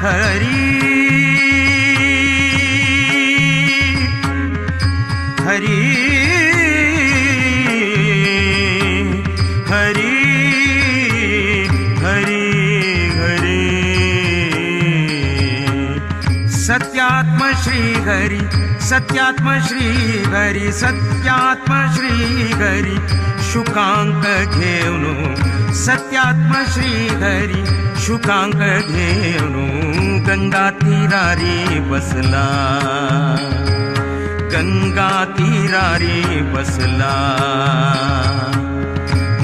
हरि हरि हरि हरि हरि सत्यात्म श्री हरि सत्यात्म श्री हरि सत्यात्म श्री हरि शुकांक घेवनो सत्यात्म श्री हरि शुकांक घेवनो गंगा तीरारी बसला गंगा तीरारी बसला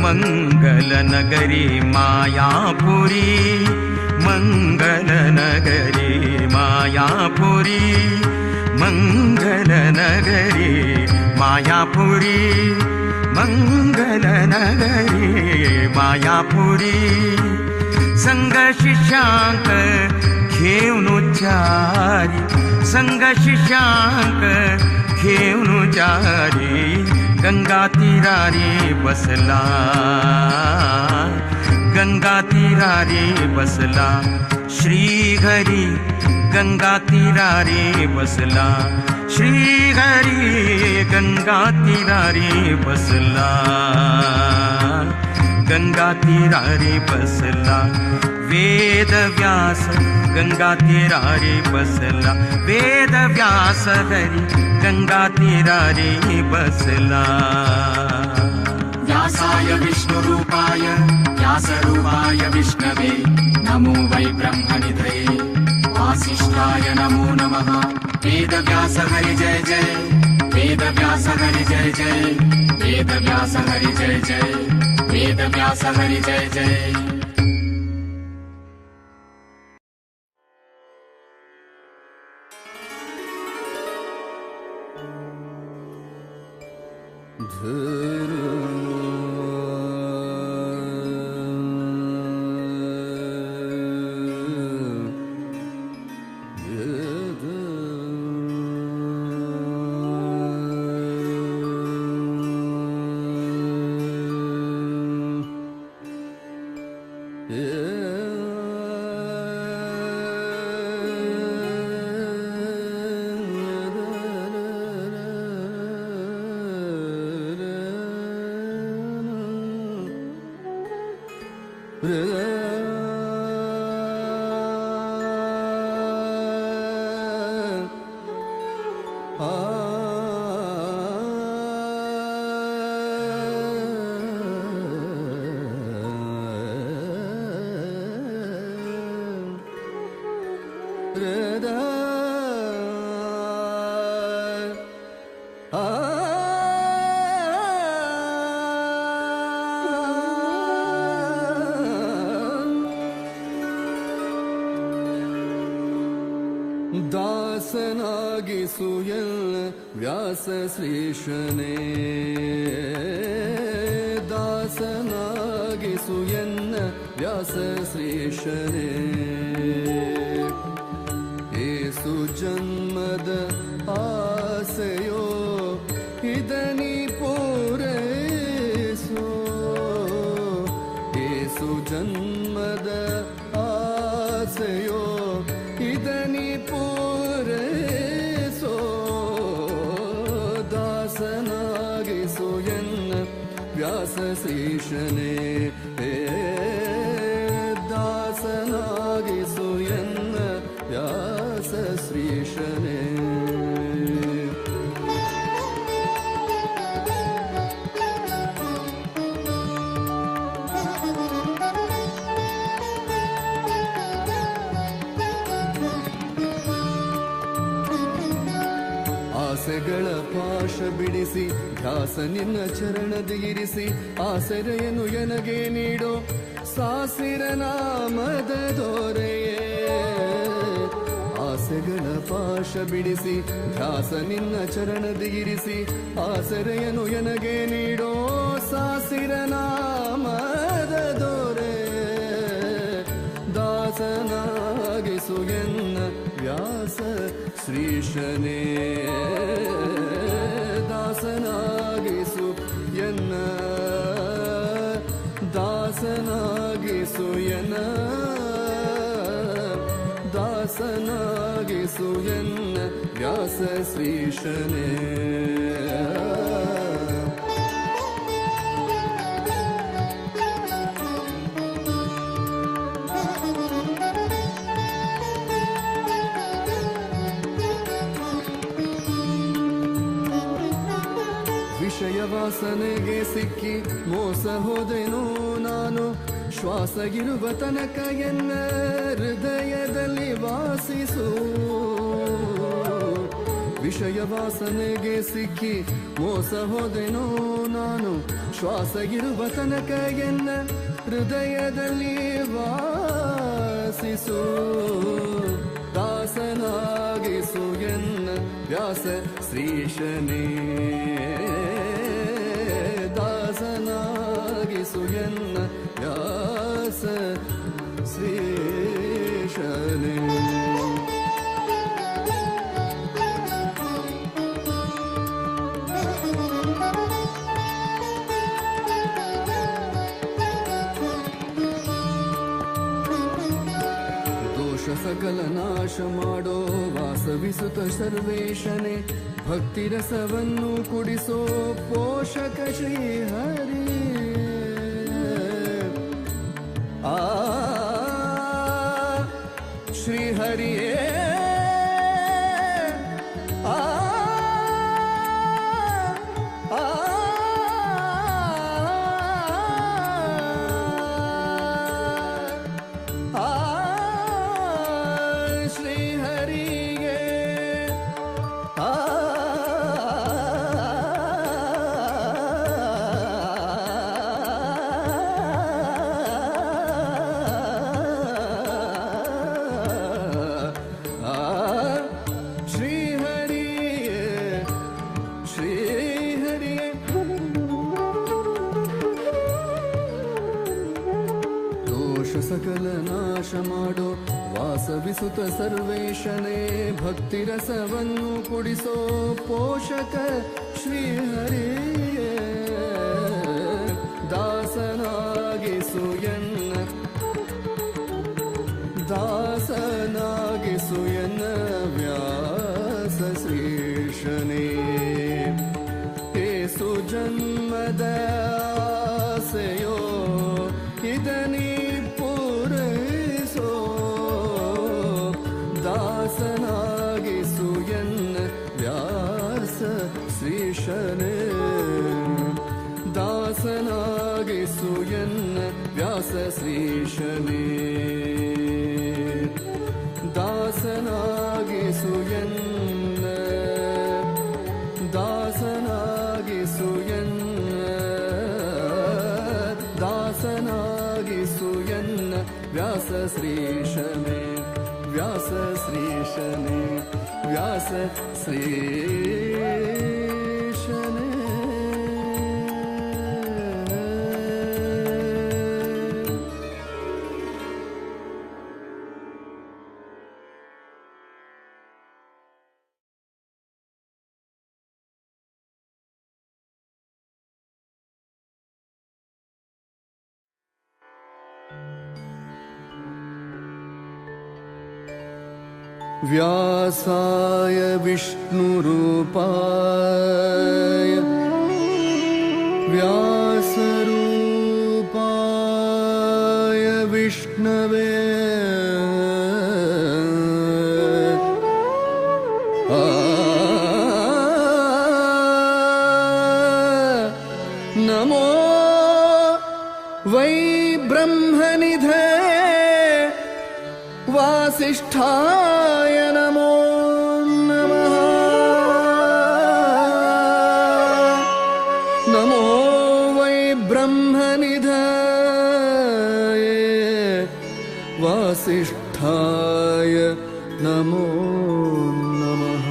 मंगल नगरी मायापुरी मंगल नगरी मायापुरी मंगल नगरी मायापुरी मंगल नगरी मायापुरी संग शिष्यांक घेवनो चारी संग शिष्यांक घेवनो चारी गंगा तीरारी बसला गंगा तीरारी बसला श्री हरि गंगा तीरारी बसला श्री हरि गंगा तीरारी बसला गंगा तीरारी बसला वेद व्यास गंगा तीरारी बसला वेद व्यास हरि गंगा तीरारी बसला व्यासाय विष्णुरूपाय व्यासरूपाय विष्णवे नमो वै ब्रह्मनिधये वासिष्ठाय नमो नमः वेद व्यास हरि जय जय वेद व्यास हरि जय जय वेद व्यास हरि जय जय वेद व्यास हरि जय जय ದಾಸನಾಗಿಸುಯಲ್ ವ್ಯಾಸ ಶ್ರೀಶನೇ ದಾಸನಾಗಿಸುಯನ್ನ ವ್ಯಾಸ ಶ್ರೀಶನೇ ಏಸು ಜನ್ಮದ ಆಸೆಯೋ ಇದನಿ ಪೂರೈಸೋ ಏಸು ಜನ್ಮದ ಆಸೆಯೋ ಇದನಿ ಪೂರೈಸೋ ದಾಸನಾಗಿಸು ಎನ್ನ ವ್ಯಾಸ ಶ್ರೀಶನೇ ದಾಸನಾಗಿಸು ಎನ್ನ ವ್ಯಾಸ ಶ್ರೀಶನೇ ಆಸೆಗಳ ಪಾಶ ಬಿಡಿಸಿ ಧ್ಯಾಸ ನಿನ್ನ ಚರಣದಿ ಇರಿಸಿ ಆಸರೆಯನ್ನು ಎನಗೆ ನೀಡೋ ಸಾಸಿರ ನಾಮದ ದೊರೆಯೇ ಆಸೆಗಳ ಪಾಶ ಬಿಡಿಸಿ ಧ್ಯಾಸ ನಿನ್ನ ಚರಣದಿ ಇರಿಸಿ ಆಸರೆಯನ್ನು ಎನಗೆ ನೀಡೋ ಸಾಸಿರ ನಾಮದ ದೊರೆ ದಾಸನಾಗಿಸು ಎನ್ನ ವ್ಯಾಸ ಶ್ರೀಶನೇ ದಾಸನಾಗಿಸು ಎನ್ನ ದಾಸನಾಗಿಸು ಎನ್ನ ದಾಸನಾಗಿಸು ಎನ್ನ ವ್ಯಾಸ ಶ್ರೀಶನೇ. ವಿಷಯ ವಾಸನೆಗೆ ಸಿಕ್ಕಿ ಮೋಸ ಹೋದೆನೋ ನಾನು, ಶ್ವಾಸಗಿರುವ ತನಕ ಎನ್ನ ಹೃದಯದಲ್ಲಿ ವಾಸಿಸು. ವಿಷಯ ವಾಸನೆಗೆ ಸಿಕ್ಕಿ ಮೋಸ ಹೋದೆನೋ ನಾನು, ಶ್ವಾಸಗಿರುವ ತನಕ ಎನ್ನ ಹೃದಯದಲ್ಲಿ ವಾಸಿಸು. ದಾಸನಾಗಿಸು ಎನ್ನ ವ್ಯಾಸ ಶ್ರೀಶನೇ. ದಾಸನಾಗಿಸು ಎನ್ನ ವ್ಯಾಸ ಶ್ರೀಶನೇ. ದೋಷ ಸಕಲ ನಾಶ ಮಾಡೋ ವಾಸವಿಸುತ್ತ ಸರ್ವೇಶನೇ, ಭಕ್ತಿ ರಸವನ್ನು ಕುಡಿಸೋ ಪೋಷಕ ಶ್ರೀಹರಿ. ಆ ಶ್ರೀಹರಿಯೇ ಆ ಶ್ರೀಹರಿಗೆ ಶ್ರೀಹರಿಗೆ ದೋಷ ಸಕಲ ನಾಶ ಮಾಡೋ ವಾಸವಿಸುತ್ತ ಸರ್ವೇಶನೇ, ಭಕ್ತಿ ರಸವನ್ನು ಕುಡಿಸೋ ಪೋಷಕ ಶ್ರೀಹರಿಯೇ. ದಾಸನಾಗಿಸು ಎನ್ನ ದಾಸನಾಗಿಸು ಎನ್ನ ವ್ಯಾಸ ಶ್ರೀಶನೇ. ಏಸು ಜನ್ಮದ ಆಸೆಯೋ ಇದನಿ ಪೂರೈಸೋ. ದಾಸನಾಗಿಸು ಎನ್ನ ವ್ಯಾಸ ಶ್ರೀಶನೇ. ದಾಸನಾಗಿಸು ಎನ್ನ ವ್ಯಾಸ ಶ್ರೀಶನೇ. ದಾಸನಾಗಿಸು ಎನ್ನ ದಾಸನಾಗಿಸು ಎನ್ನ ದಾಸನಾಗಿಸು ಎನ್ನ ವ್ಯಾಸ ಶ್ರೀಶನೇ. ವ್ಯಾಸ ಶ್ರೀಶನೇ. ವ್ಯಾಸ ಶ್ರೀಶನೇ. व्यासाय विष्णुरूपाय व्यासरूपाय विष्णवे नमो वै ब्रह्मनिधे वासिष्ठाय नमो नमः। नमो वै ब्रह्मनिधये वासिष्ठाय नमो नमः।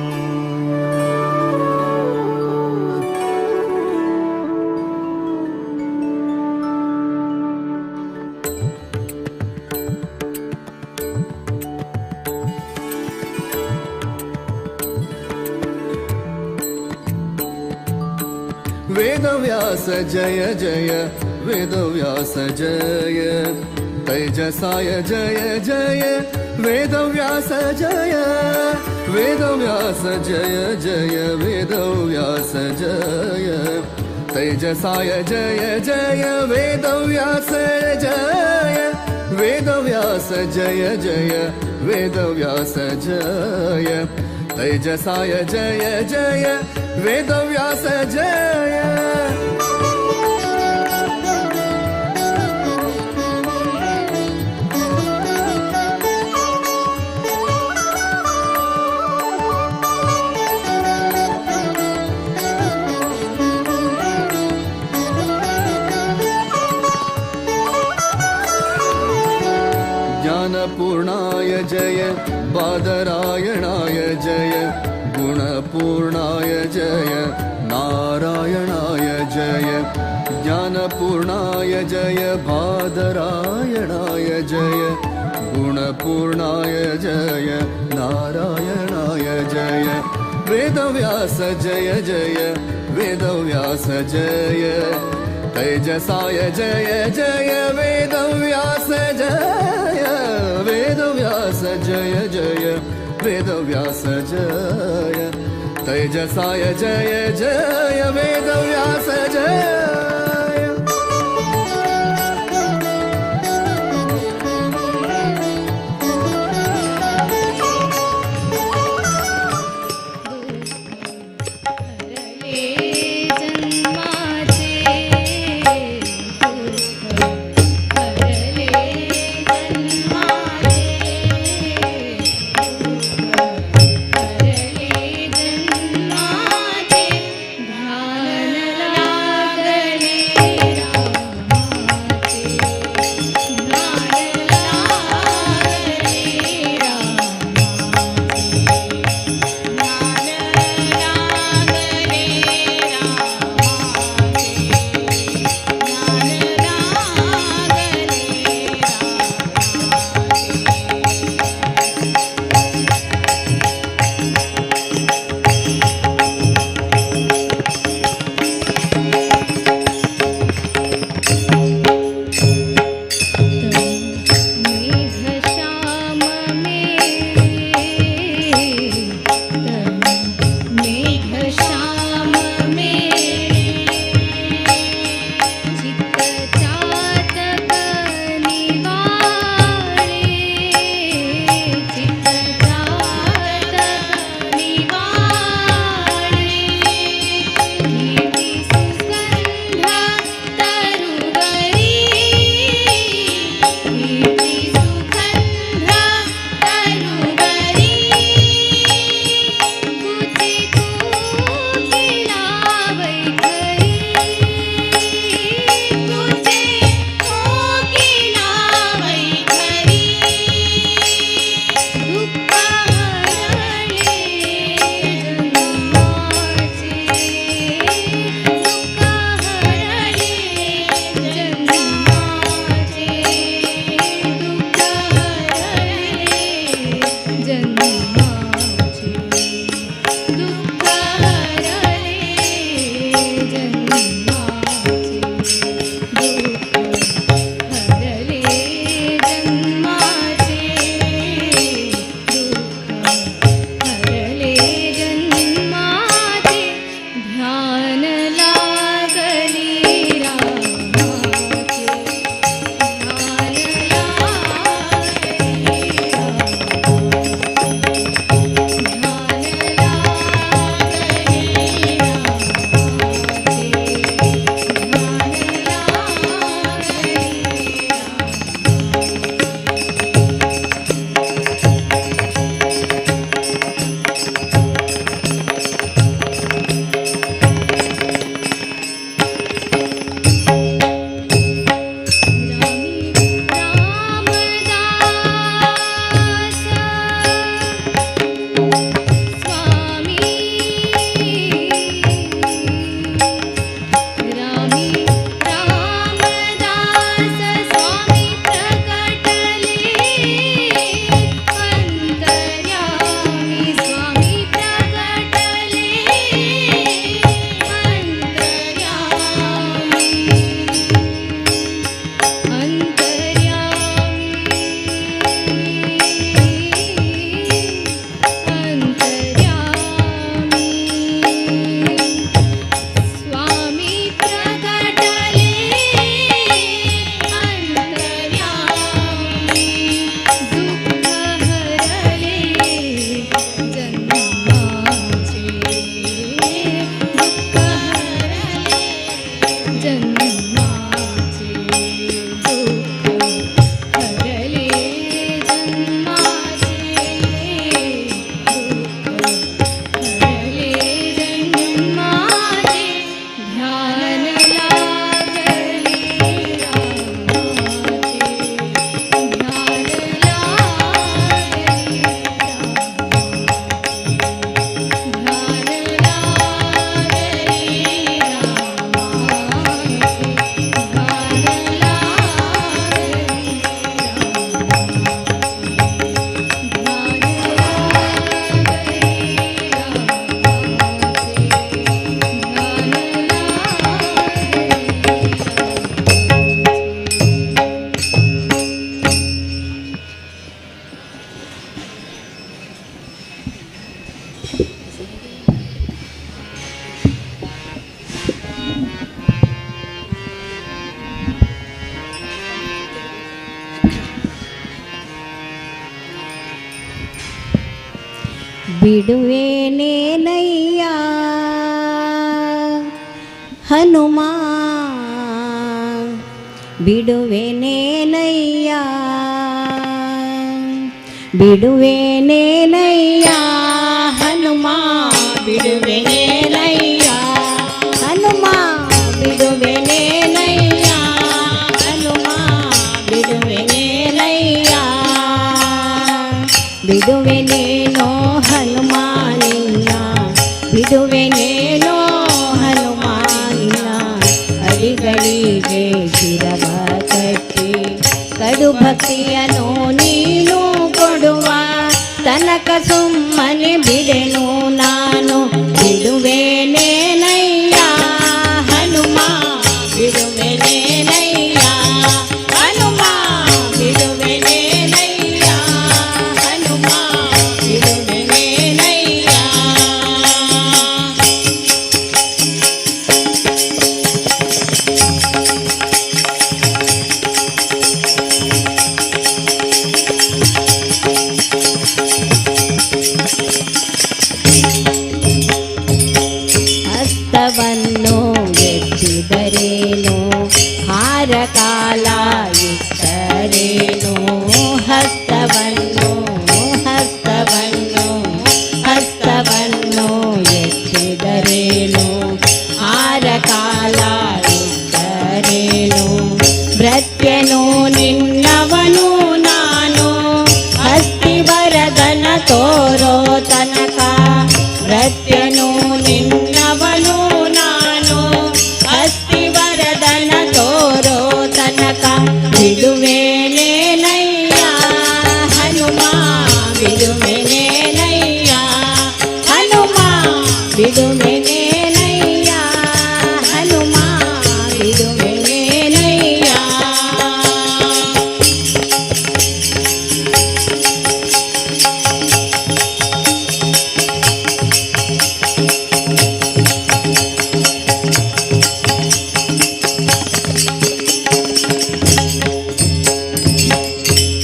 वेदव्यास जय जय वेदव्यास जय तेजसाय जय जय वेदव्यास जय वेदव्यास जय जय वेदव्यास जय तेजसाय जय जय वेदव्यास जय वेदव्यास जय जय वेदव्यास जय तेजसाय जय जय वेदव्यास जय ज्ञानपूर्णाय जय बादरायणाय जय गुणपूर्णाय जय नारायणाय जय ज्ञानपूर्णाय जय बादरायणाय जय गुणपूर्णाय जय नारायणाय जय वेदव्यास जय जय वेदव्यास जय तेजसाय जय जय वेदव्यास जय वेदव्यास जय जय वेदव्यास जय तेजसाय जय जय वेदव्यास जय लागले ಬಿಡುವೇನೇನಯ್ಯ ಹನುಮ ಬಿಡುವೇನೇನಯ್ಯ ಬಿಡುವೇನೇನಯ್ಯ ಹನುಮ ಬಿಡುವೇನೇನಯ್ಯ ಹನುಮ ಬಿಡುವೇನೇನಯ್ಯ ಹನುಮ ಬಿಡುವೇನೇನಯ್ಯ ಬಿಡುವೆನೇನೋ ಹನುಮಾನಿನ್ನ ಬಿಡುವೆನೇನೋ ಹನುಮಾನಿನ್ನ ಅಡಿಗಳಿಗೆ ಶಿರವ ಕಟ್ಟಿ ಕಡು ಭಕ್ತಿಯನ್ನು ನೀನು ಕೊಡುವ ತನಕ ಸುಮ್ಮನೆ ಬಿಡೆನು ನಾನು ಬಿಡುವೆನೇನಯ್ಯ ಹನುಮ ಬಿಡುವೆನೇನಯ್ಯ ಹನುಮ ಬಿಡುವೆನೇನಯ್ಯ ಹನುಮ ಬಿಡುವೆನೇನಯ್ಯ ಹಸ್ತವನ್ನು ಎತ್ತಿದರೇನು ಹಾರ ಕಾಲ ಇಟ್ಟರೇನು ಹಸ್ತವನ್ನು ಎತ್ತಿದರೇನು ಹಾರ ಕಾಲ ಇಟ್ಟರೇನು ಭೃತ್ಯನು ನಿನ್ನವನು ನಾನು ಹಸ್ತಿವರದನ ತೋರೋ ತನಕ ಭೃತ್ಯನು ನಿನ್ನವನು ನಾನು ಹಸ್ತಿವರದನ ತೋರೋ ತನಕ ಬಿಡುವೆನೇನಯ್ಯ ಹನುಮ ಬಿಡುವೆನೇನಯ್ಯ ಹನುಮ ಬಿಡುವೆನೇನಯ್ಯ ಹನುಮ ಬಿಡುವೆನೇನಯ್ಯ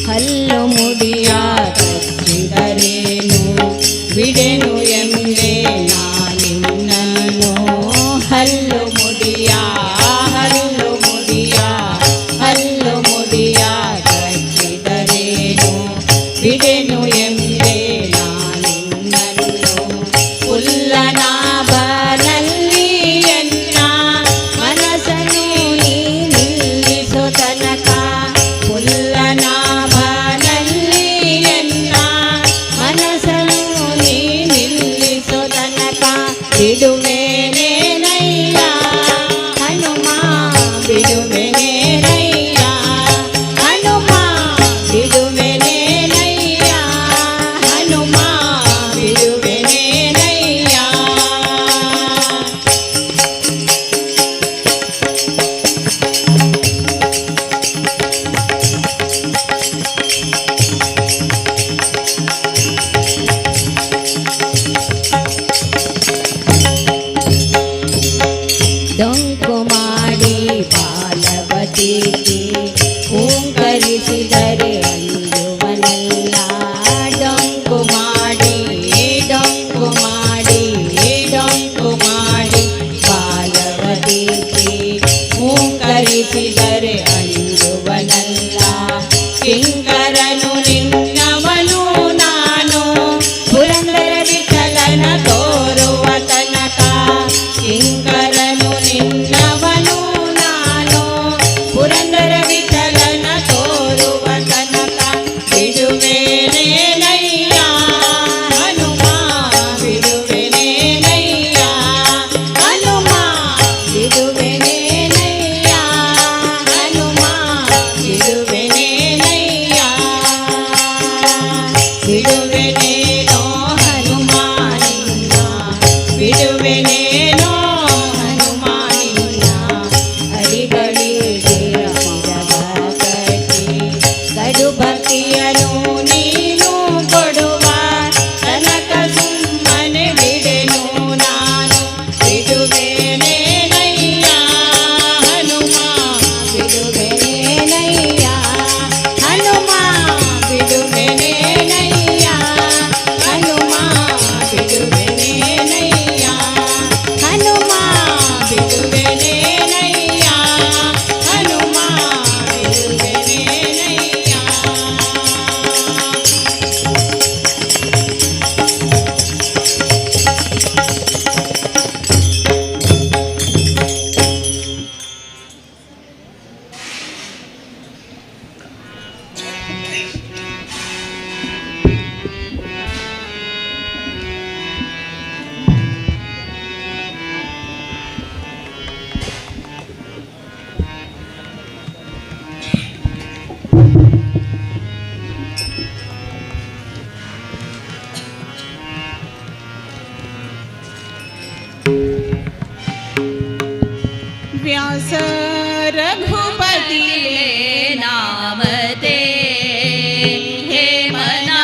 ಹಲ್ಲು ಮುಡಿಯ ಕಚ್ಚಿದರೇನು ಬಿಡೆನು ಎಂದೇ ನಾನಿನ್ನನು ಹಲ್ಲು ಮುಡಿಯ ಕಚ್ಚಿದರೇನು ಬಿಡೆನು ಎಂದೇ ನಾನಿನ್ನನು ಹುಲ್ಲನಾಭನಲ್ಲಿ ಎನ್ನ ಮನಸ್ಸನ್ನು ನೀ ನಿಲ್ಲಿಸೋ ತನಕ ಹುಲ್ಲನಾಭನಲ್ಲಿ ಎನ್ನ ಮನಸ್ಸನ್ನು ನೀ ನಿಲ್ಲಿಸೋ ತನಕ ಬಿಡುವೆನೇನಯ್ಯ ಹನುಮ ಬಿಡುವೆನೇನಯ್ಯ ಹನುಮ ಬಿಡುವೆನೇನಯ್ಯ ಹನುಮ ಬಿಡುವೆನೇನಯ್ಯ ಡೊಂಕು ಮಾಡಿ ಬಾಲವತಿಗೆ ಹೂಂಕರಿಸಿದರೆ ಅಂದುವನಲ್ಲ ಡೊಂಕು ಮಾಡಿ ಬಾಲವತಿಗೆ ಹೂಂಕರಿಸಿದರೆ ಅಂದುವನಲ್ಲ ಕಿಂಕರನು ನಿನ್ನವನು ನಾನು ಪುರಂದರ ವಿಠಲನ ತೋರುವ ತನಕ ಕಿಂಕರನು ನಿನ್ನವನು ನಾನು ಪುರಂದರ ವಿಠಲನ ತೋರುವ ತನಕ ಬಿಡುವೆನೇನಯ್ಯ ಹನುಮ ಬಿಡುವೆನೇನಯ್ಯ ಹನುಮ ಬಿಡುವೆನೇನಯ್ಯ ಹನುಮ ಬಿಡುವೆನೇನಯ್ಯ ಬಿಡುವೆನೇನೋ ಹನುಮಾನಿನ್ನ ಬಿಡುವೆನೇನೋ ಹನುಮಾನಿನ್ನ ಅಡಿಗಳಿಗೆ ಶಿರವ ಕಟ್ಟಿ ಕಡು ಭಕ್ತಿಯನ್ನು ನೀನು ಕೊಡುವ ತನಕ ಸುಮ್ಮನೆ ಬಿಡೆನು ನಾನು ಬಿಡುವೆನೇನಯ್ಯ ಹನುಮ ಬಿಡುವೆನೇನಯ್ಯ ಹನುಮ ಬಿಡುವೆನೇನಯ್ಯ व्यास रघुपतीले नाम ते हे मना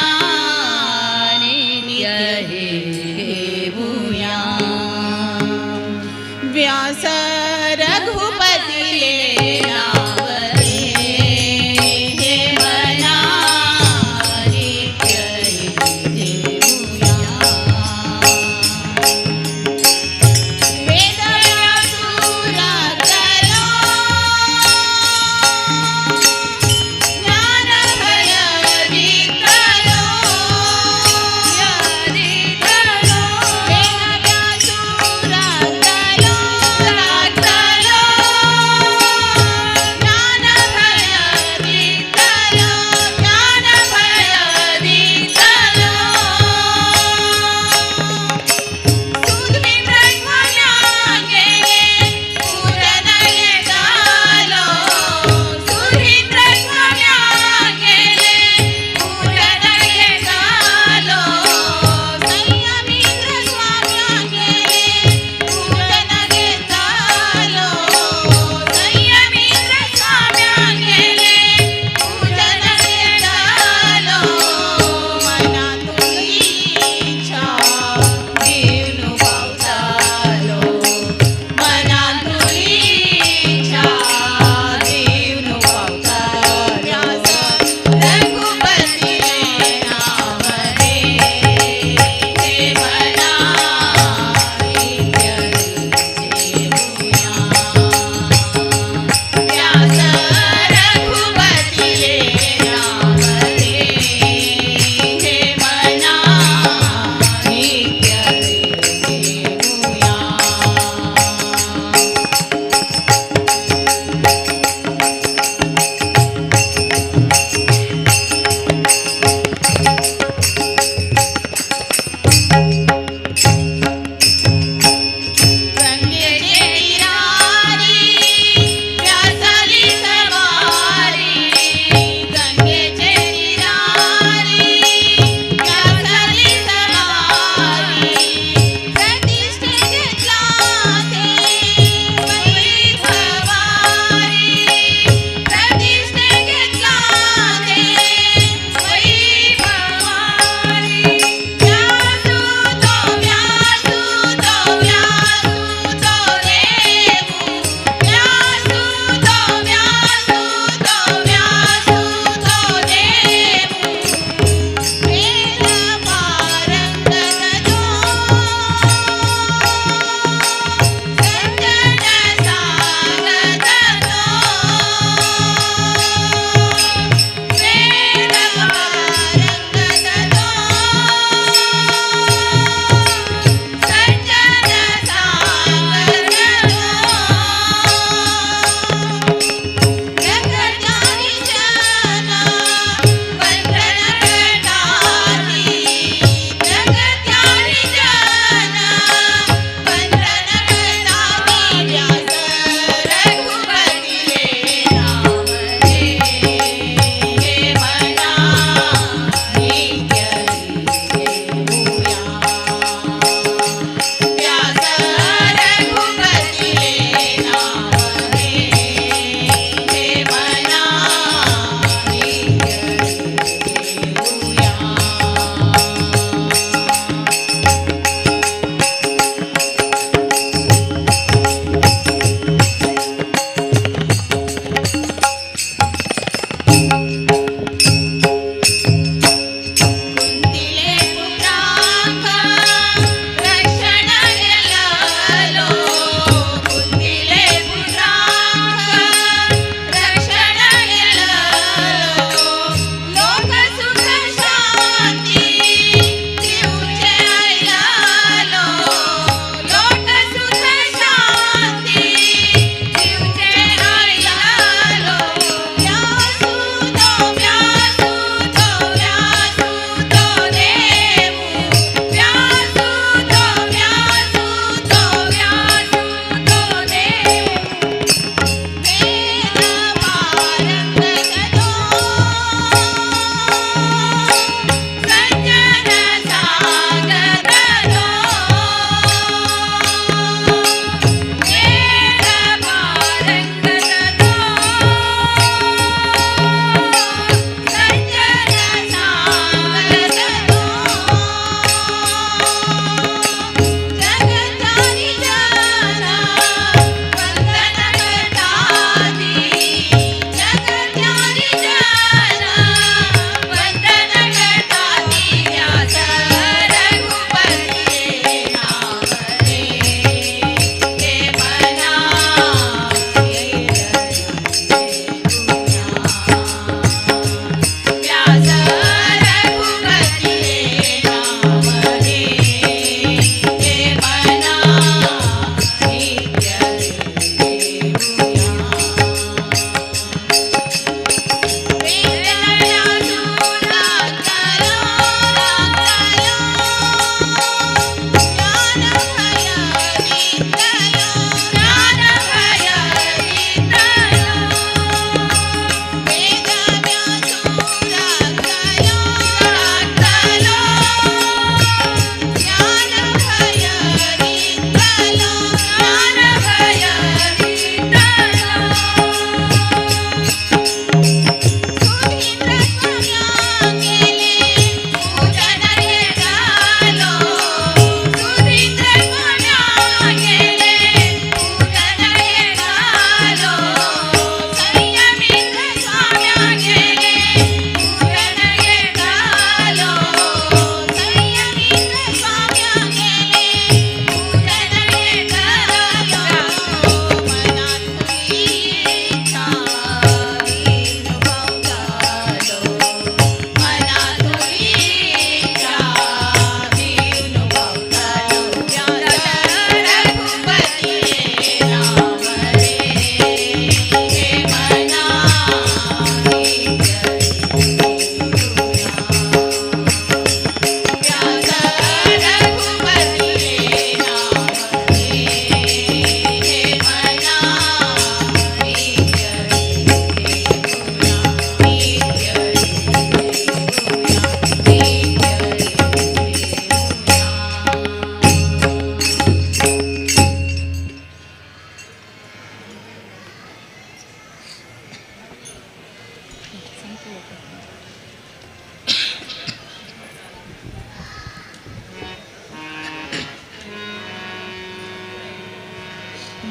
नित्य हे घेऊया व्यास रघुपतीले नाम ते हे मना नित्य हे घेऊया वेदव्यासूर करो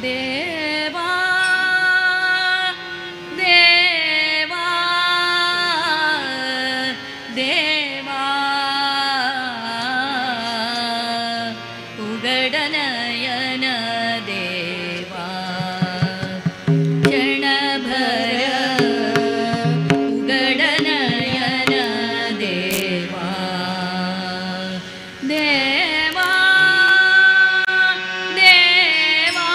ದೇವಾ ದೇವಾ ದೇವಾ ಉಗಡನಯನ ದೇವಾ ಕ್ಷಣಭರ ಉಗಡನಯನ ದೇವಾ ದೇವಾ ದೇವಾ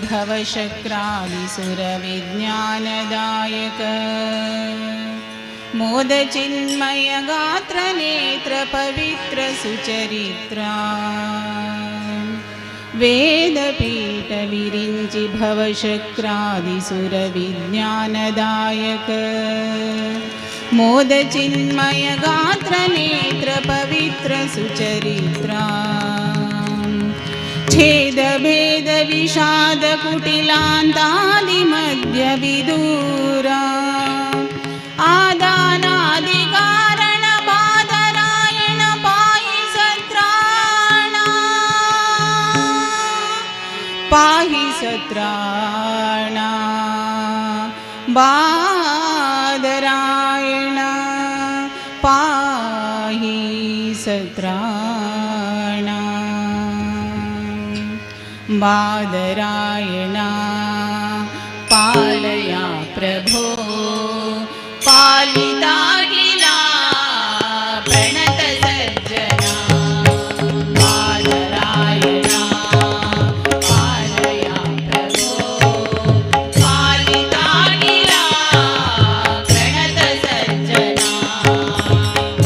भवशक्रादिसुरविज्ञानदायक मोदचिन्मय गात्र नेत्र पवित्र सुचरित्रा वेदपीठ विरिञ्चि भवशक्रादिसुरविज्ञानदायक मोदचिन्मय गात्र नेत्र पवित्र सुचरित्रा छेद भेद विषाद कुटिलान्तादिमध्य विदूरा आदानादि कारण बादरायण पाहि सत्राणा बादरायण पाहि सत्राणा बादरायण पालया प्रभो पालिता गिला प्रणत सज्जना बादरायण पालया प्रभो पालिता गिला प्रणत सज्जना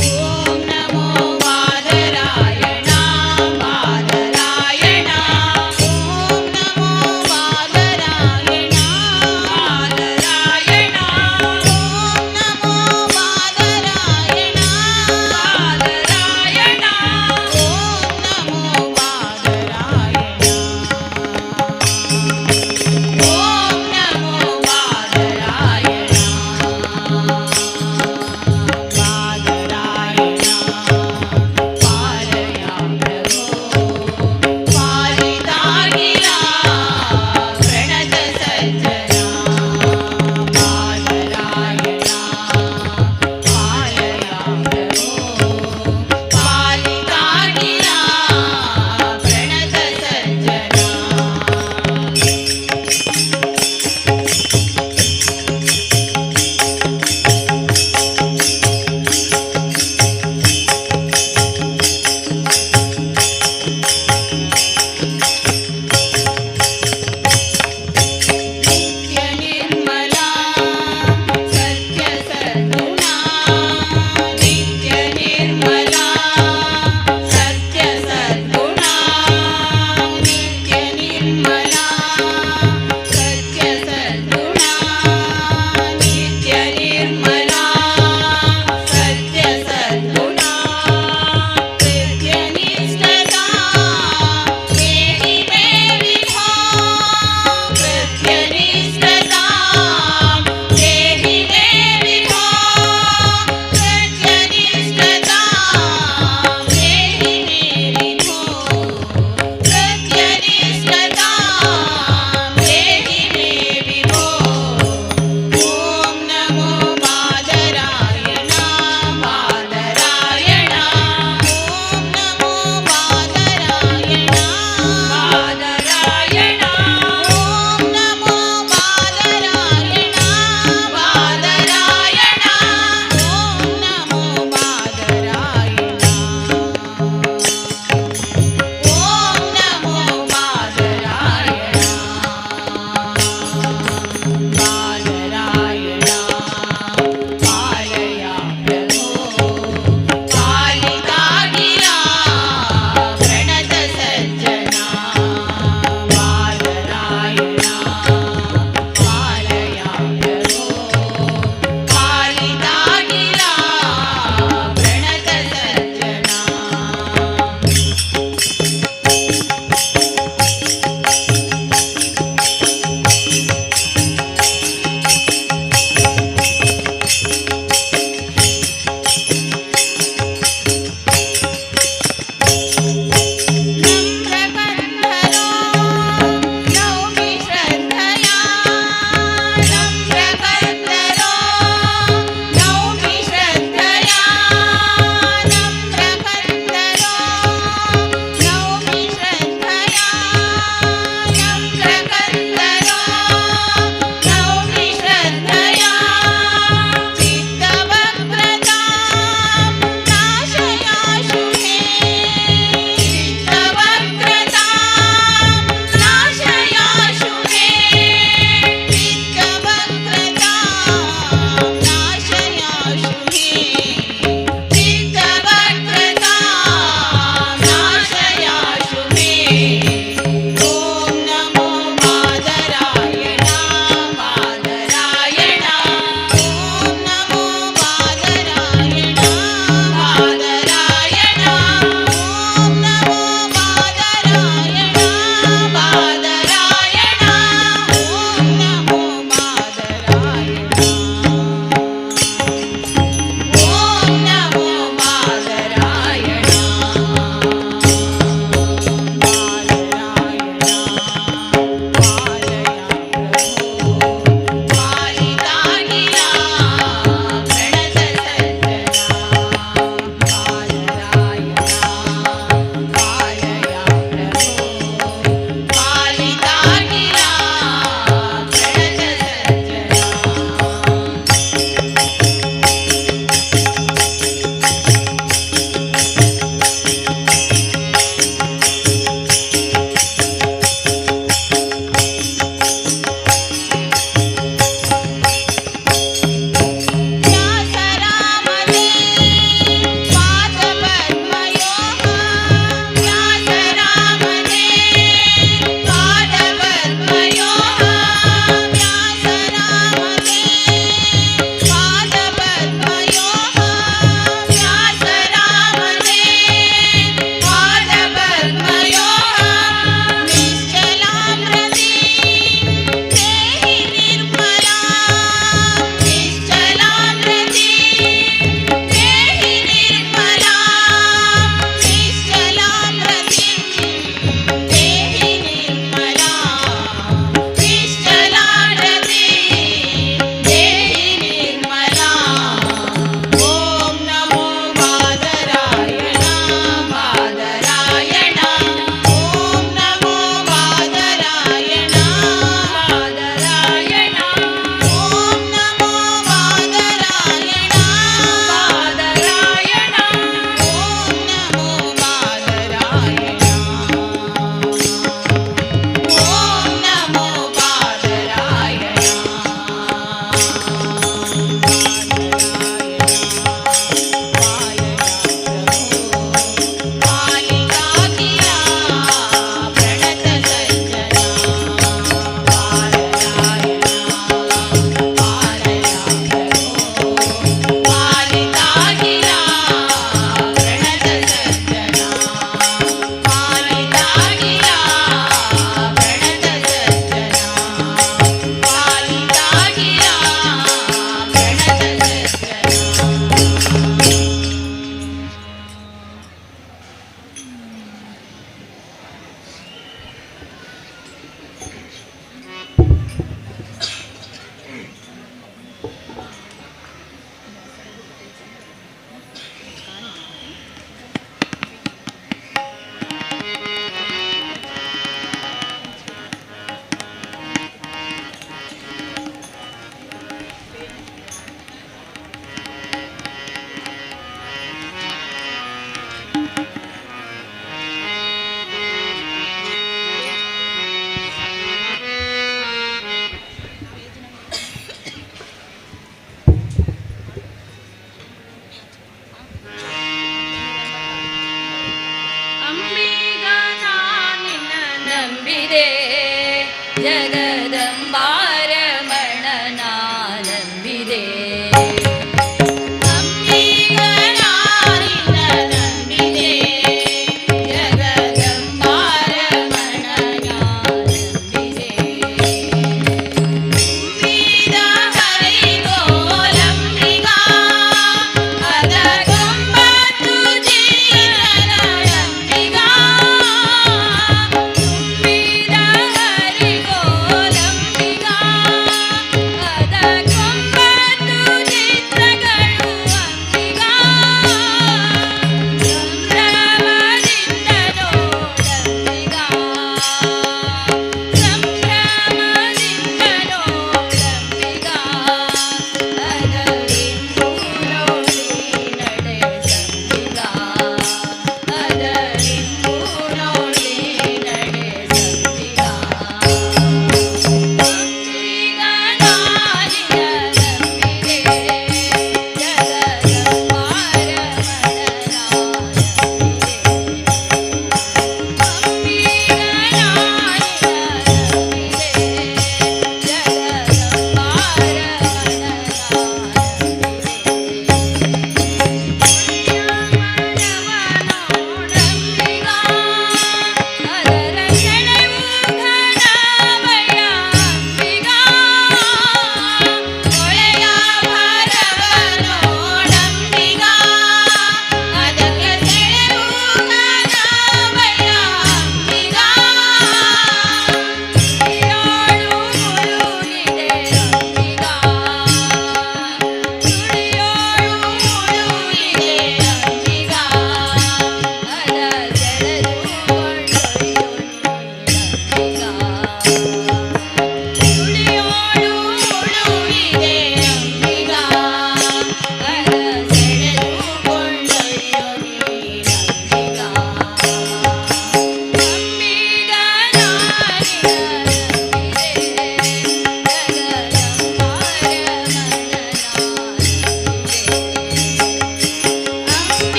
ॐ नमो बादरायण बादरायण ॐ नमो बादरायण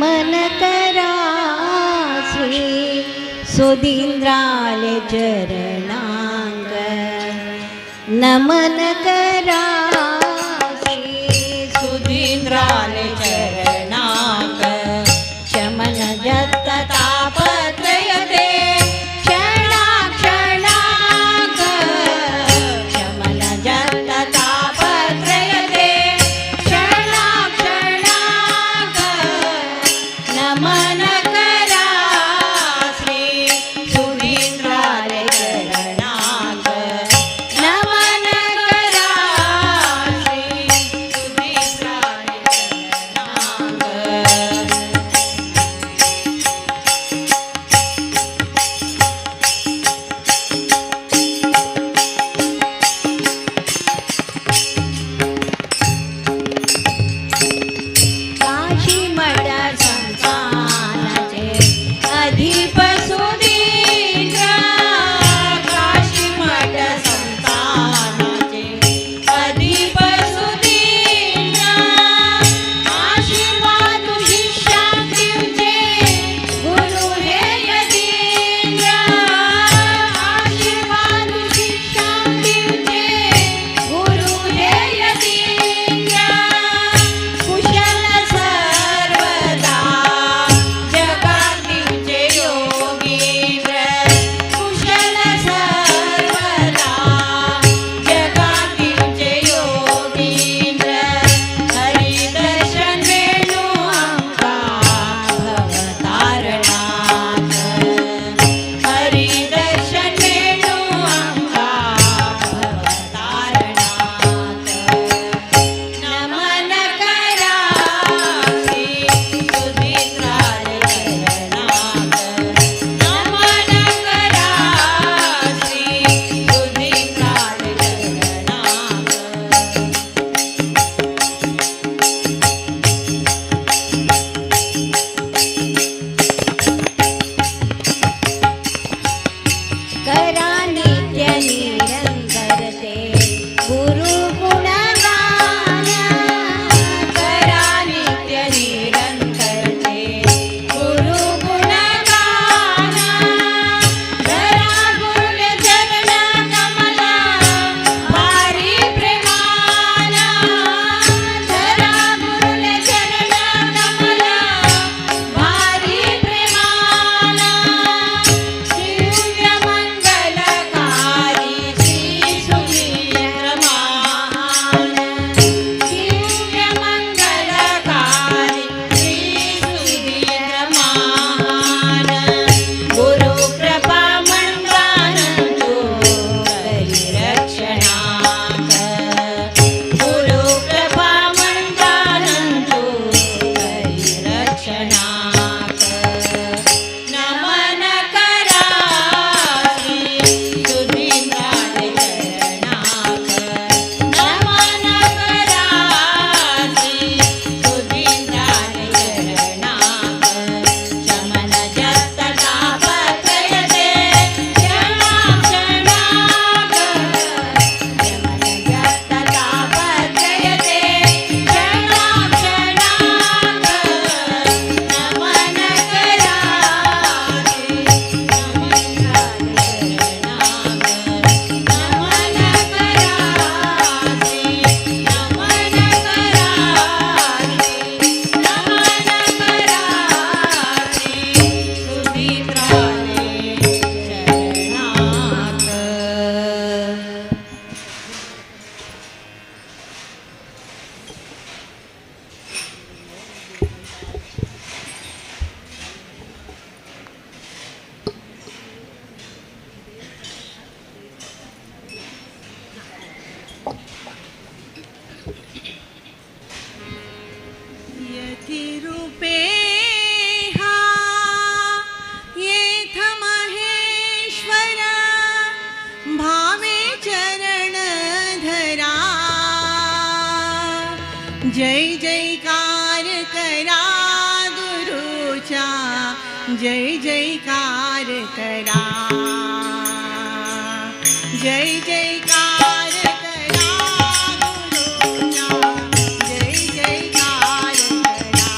नमन करा श्री सुधींद्राले चरणांग नमन करा श्री सुधींद्राले चरणांग शमन जत तापत्रयते क्षणाक्षणांग शमन जत तापत्रयते क्षणाक्षणांग नमन करा श्री सुधींद्राले चरणांग नमन करा श्री सुधींद्राले चरणांग काशी मठ संस्थानाचे अधिप सुधींद्र काशी मठ संस्थानाचे अधिप सुधींद्र आशीर्वाद शिष्यांचे गुरु हे यतींद्र आशीर्वाद शिष्यांचे गुरु हे यतींद्र कुशल सर्वदा जगातीचे योगींद्र कुशल सर्वदा जगातीचे योगींद्र हरिदर्शन वेणू अंका भवतारणात हरिदर्शन वेणू अंका भवतारणात नमन करा श्री सुधींद्राले चरणांग नमन करा श्री सुधींद्राले चरणांग करा नित्य निरंतर ते गुरु गुणगान करा नित्य निरंतर ते गुरु गुणगान धरा गुरु चरण कमल भारी प्रेमान धरा गुरु चरण कमल भारी प्रेमान दिव्य मंगलकारी श्री सुधींद्र महान दिव्य मंगलकारी श्री सुधींद्र महान गुरु कृपा मंत्रानंदो करी रक्षणाक गुरु कृपा मंत्रानंदो करी रक्षणाक नमन करा श्री सुधींद्राले चरणांग नमन करा श्री सुधींद्राले चरणांग शमन जत तापत्रयते क्षणाक्षणांग शमन जत तापत्रयते क्षणाक्षणांग नमन करा श्री सुधींद्राले चरणांग नमन करा श्री नमन करा श्री नमन करा श्री सुधींद्राले चरणांग यतिरूपे हा येथ महेश्वर भावे चरण धरा जय जयकार करा गुरुचा जय जयकार करा जय जयकार करा गुरुचा जय जयकार करा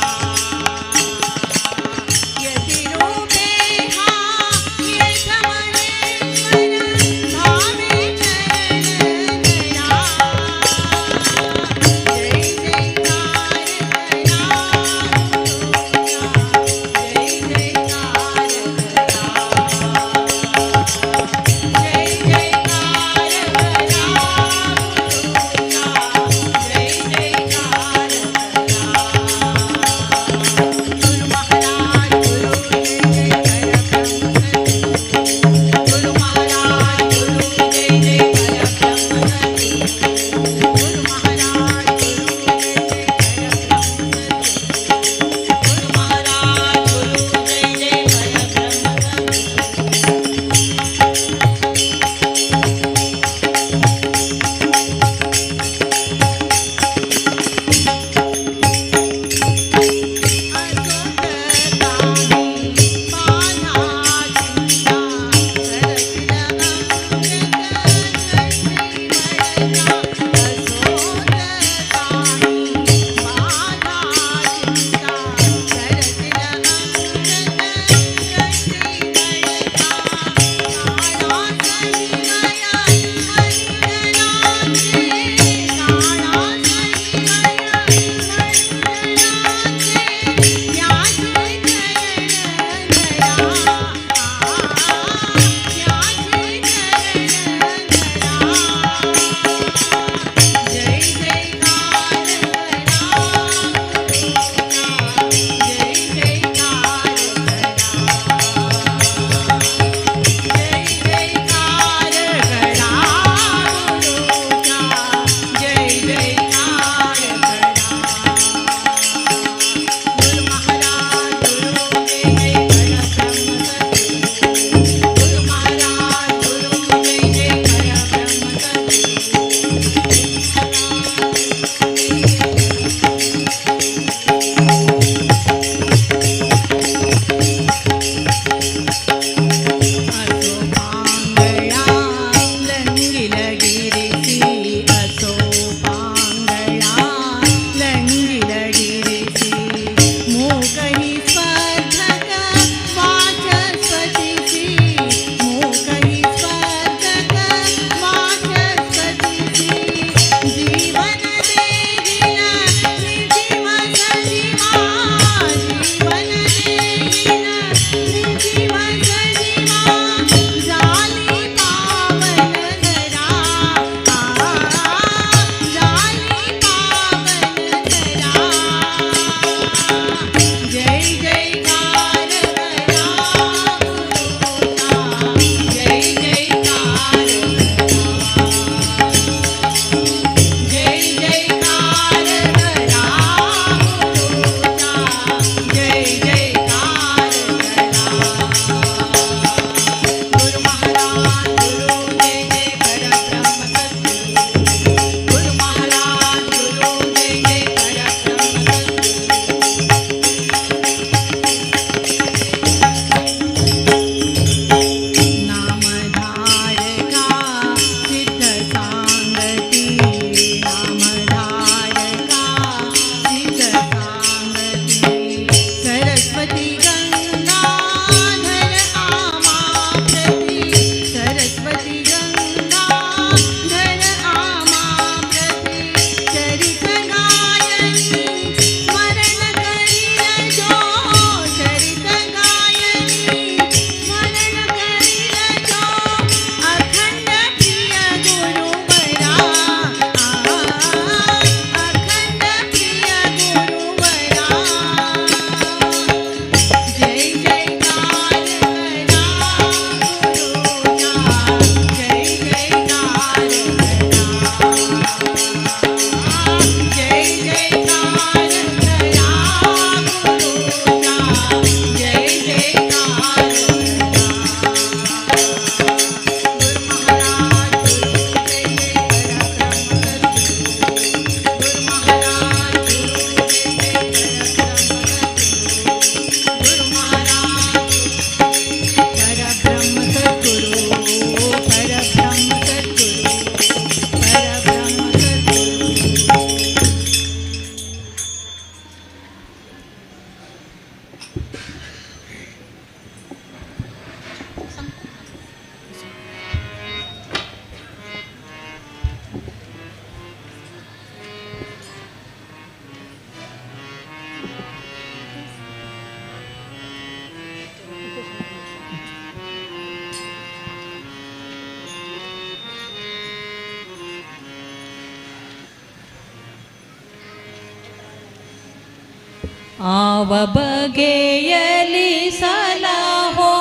ಆವ ಬಗೆಯಲಿ ಸಲಹೋ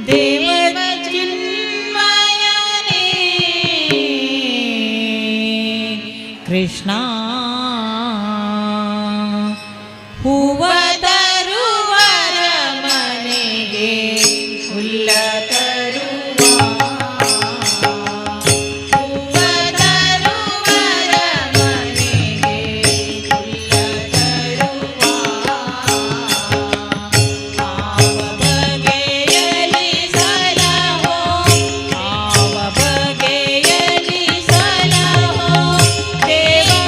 ದೇವ ಚಿನ್ಮಯನೇ ಕೃಷ್ಣ ಹೂವ ತರುವರ ಮನೆಗೆ ಹುಲ್ಲ ತರುವ ಹೂವ ತರುವರ ಮನೆಗೆ ಹುಲ್ಲ ತರುವ ಆವ ಬಗೆಯಲಿ ಸಲಹೋ ಆವ ಬಗೆಯಲಿ ಸಲಹೋ ದೇವ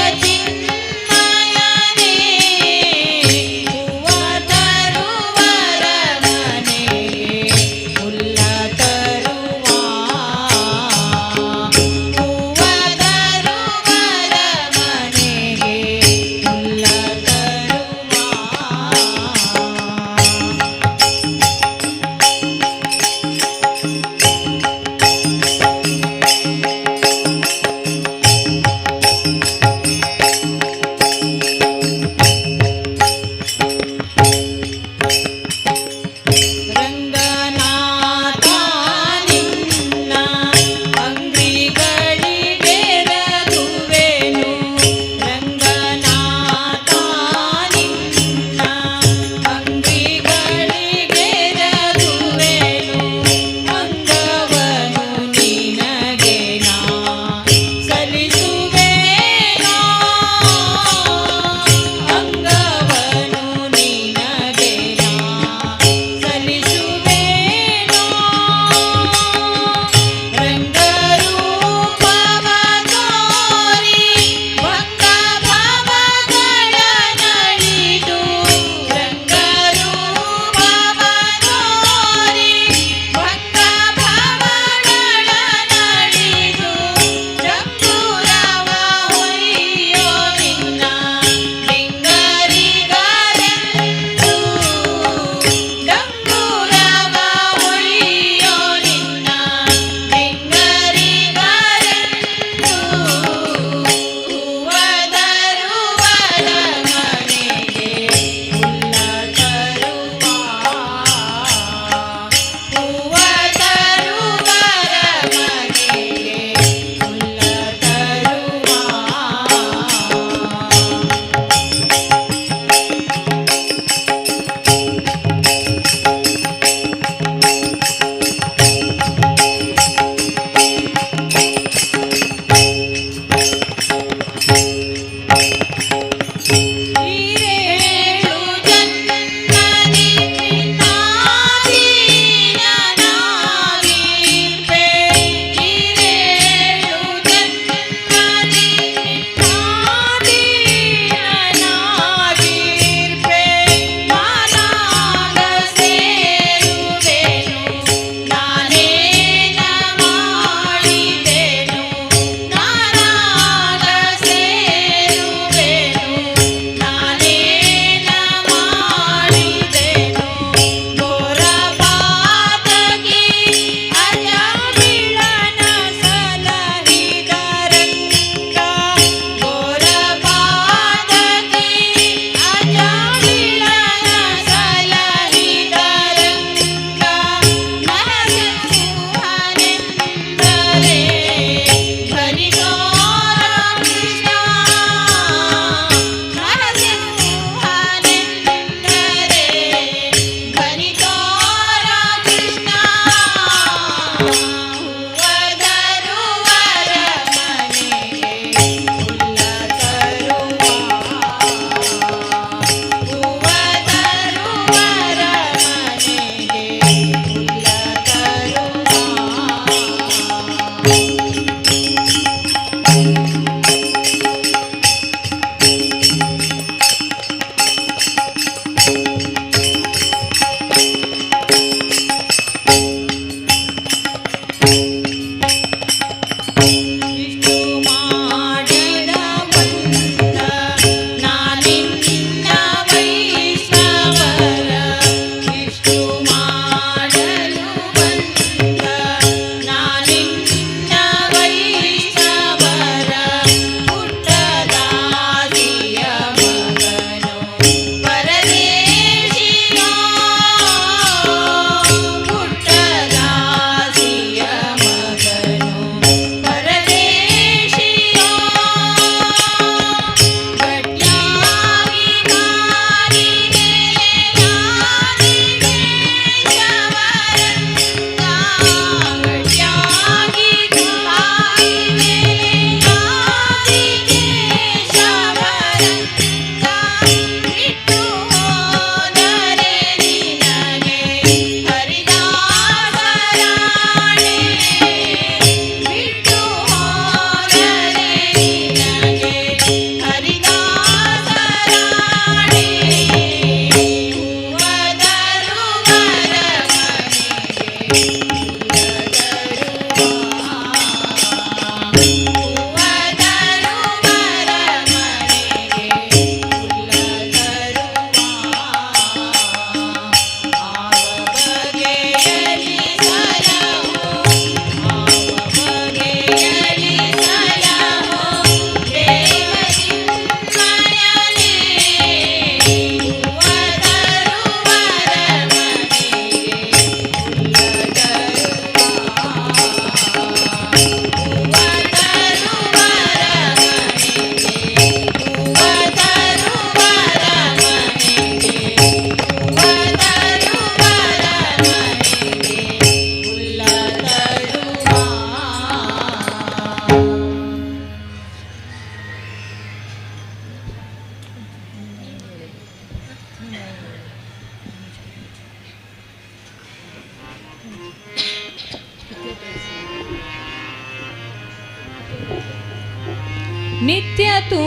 नित्य तू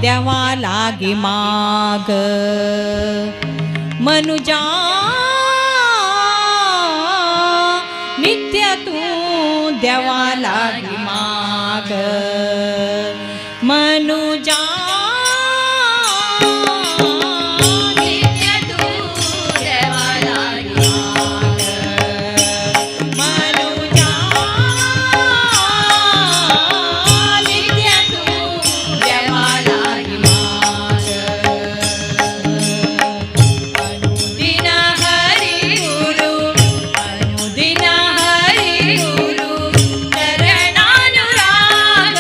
देवा लागी माग मनुजा नित्य तू देवा लागी माग मनुजा नित्य तू देवा लागी माग मनुजा नित्य तू देवा लागी माग अनुदिन हरि गुरु अनुदिन हरि गुरु चरणानुराग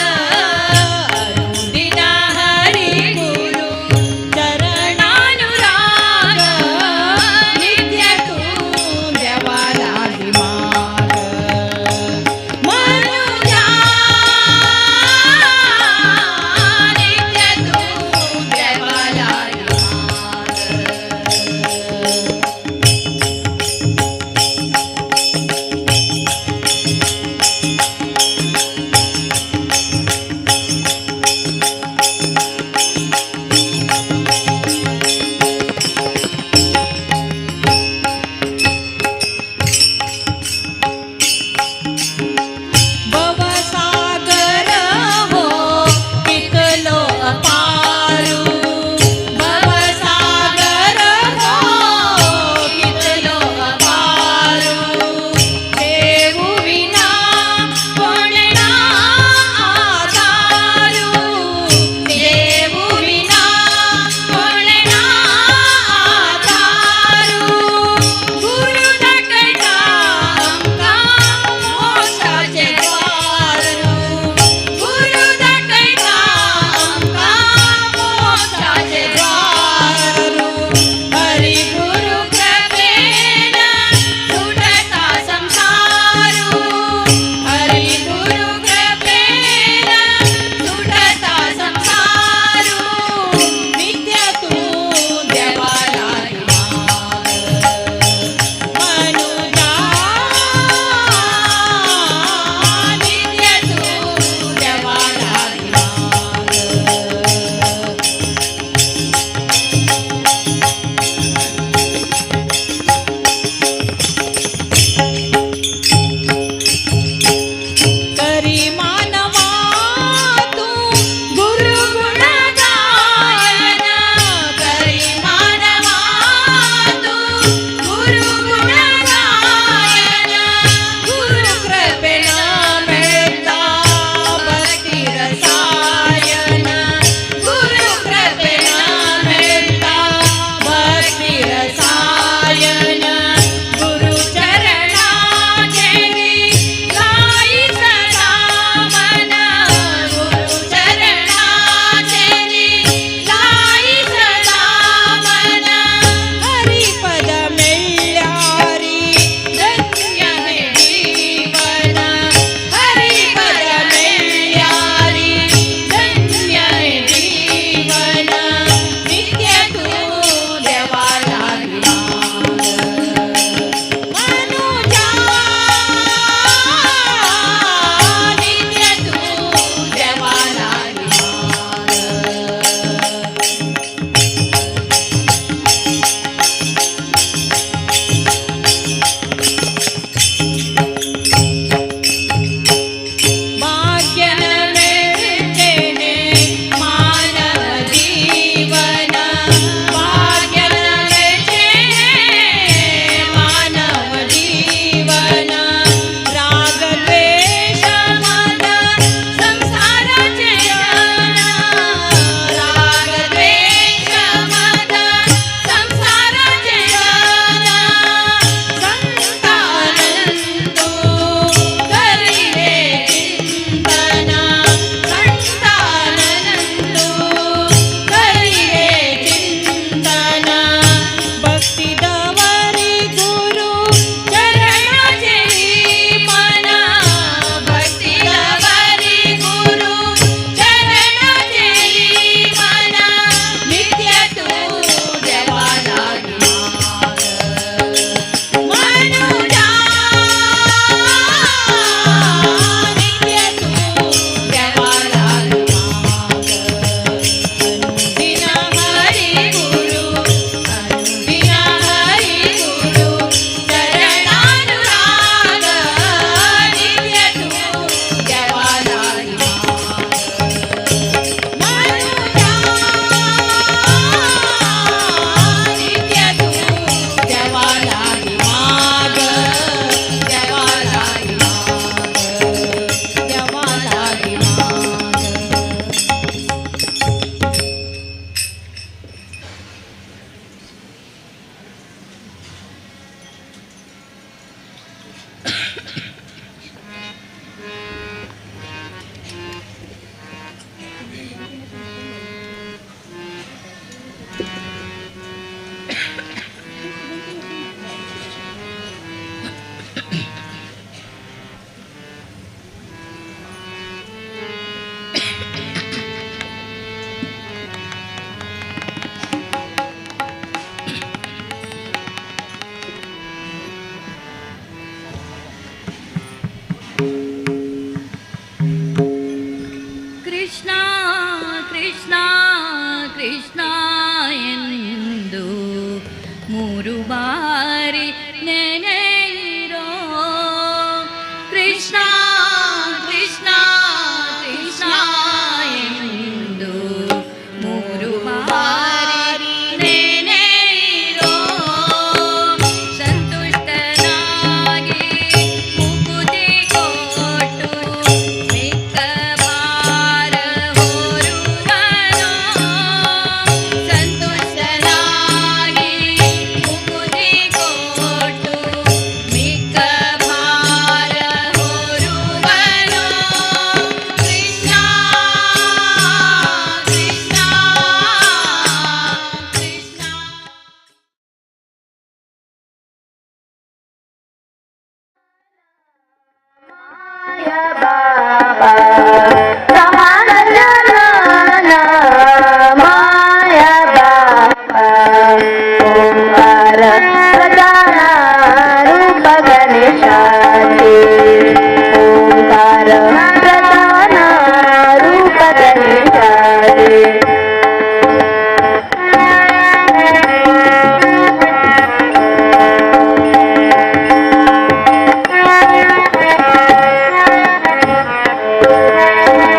कृष्णा कृष्णा कृष्णा ಎಂದು ಮೂರು ಬಾರಿ ನೆನೆಯಿರೋ ಸಂತುಷ್ಟನಾಗಿ ಮುಕುತಿ ಕೊಟ್ಟು ಮಿಕ್ಕ ಭಾರ ಹೊರುವನೋ ಸಂತುಷ್ಟನಾಗಿ ಮುಕುತಿ ಕೊಟ್ಟು ಮಿಕ್ಕ ಭಾರ ಹೊರುವನೋ ಕೃಷ್ಣ ಕೃಷ್ಣ ಕೃಷ್ಣ Thank you.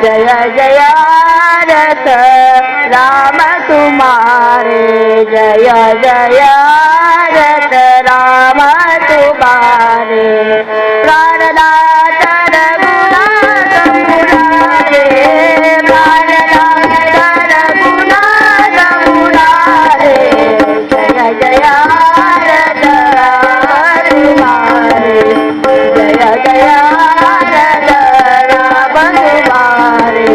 जय जय रथ राम तुम्हारे जय जय रथ राम तुम्हारे प्राणनाथ रघुनाथ मुरारे प्राणनाथ रघुनाथ मुरारे जय जय रथ राम तुम्हारे जय जय रथ राम तुम्हारे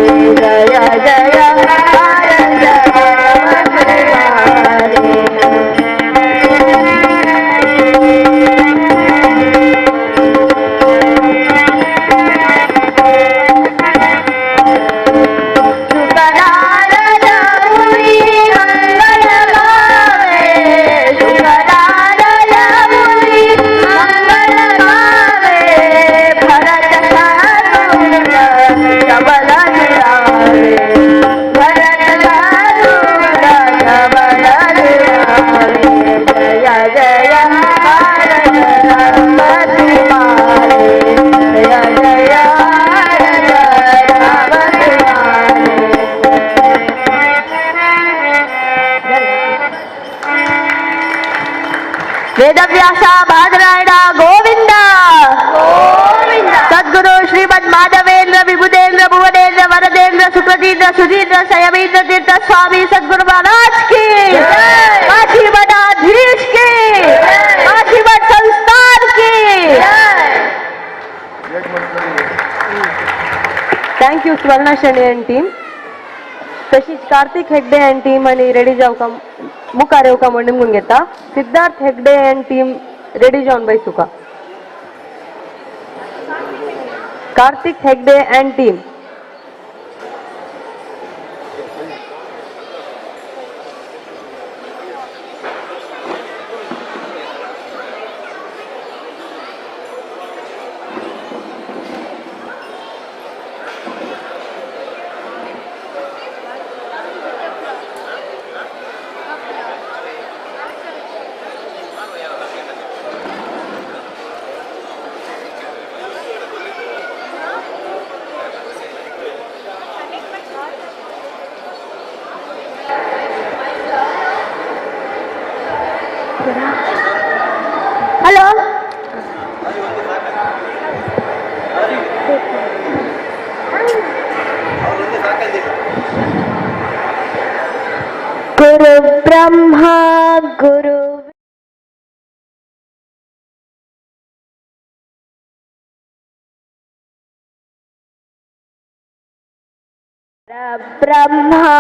जय जय रथ वेदव्यास भादरायण गोविंद सद्गुरु श्रीमद माधवेंद्र विभुदेंद्र भुवनेन्द्र वरदेंद्र सुप्रतीन्द्र सुधीन्द्र संयमीन्द्र तीर्थ स्वामी सद्गुरु महाराज की काशी मठाधीश की काशी मठ संस्थान की thank you Swarna Shenoy and team. तशीच कार्तिक हेगडे अँड टीम आणि रेडी जाऊ का मुखार येऊ का म्हणून निमून घेता. Siddharth Hegde and team ready जाऊन बैसू का. Kartik Hegde and team. Hello गुरु ब्रह्मा गुरु ब्रह्मा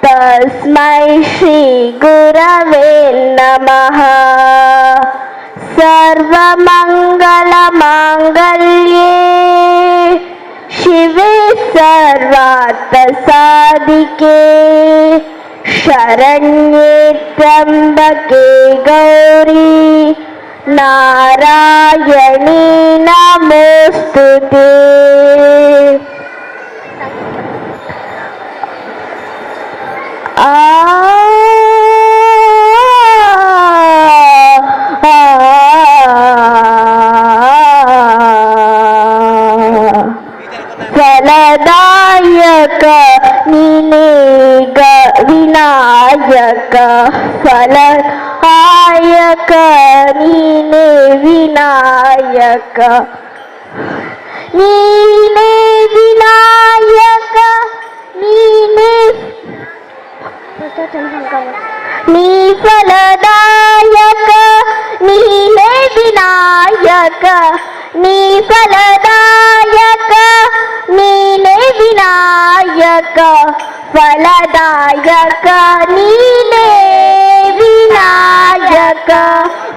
तस्मै श्री गुरवे नमः. सर्वमङ्गलमाङ्गल्ये शिवे सर्वार्थसाधिके शरण्ये त्र्यम्बके गौरी नारायणी नमोस्तुते. फलदायक नीने विनायक फलदायक नीने विनायक नीने विनायक नीने नी फलदायक नीले विनायक नी फलदायक नीले विनायक फलदायक नीले विनायक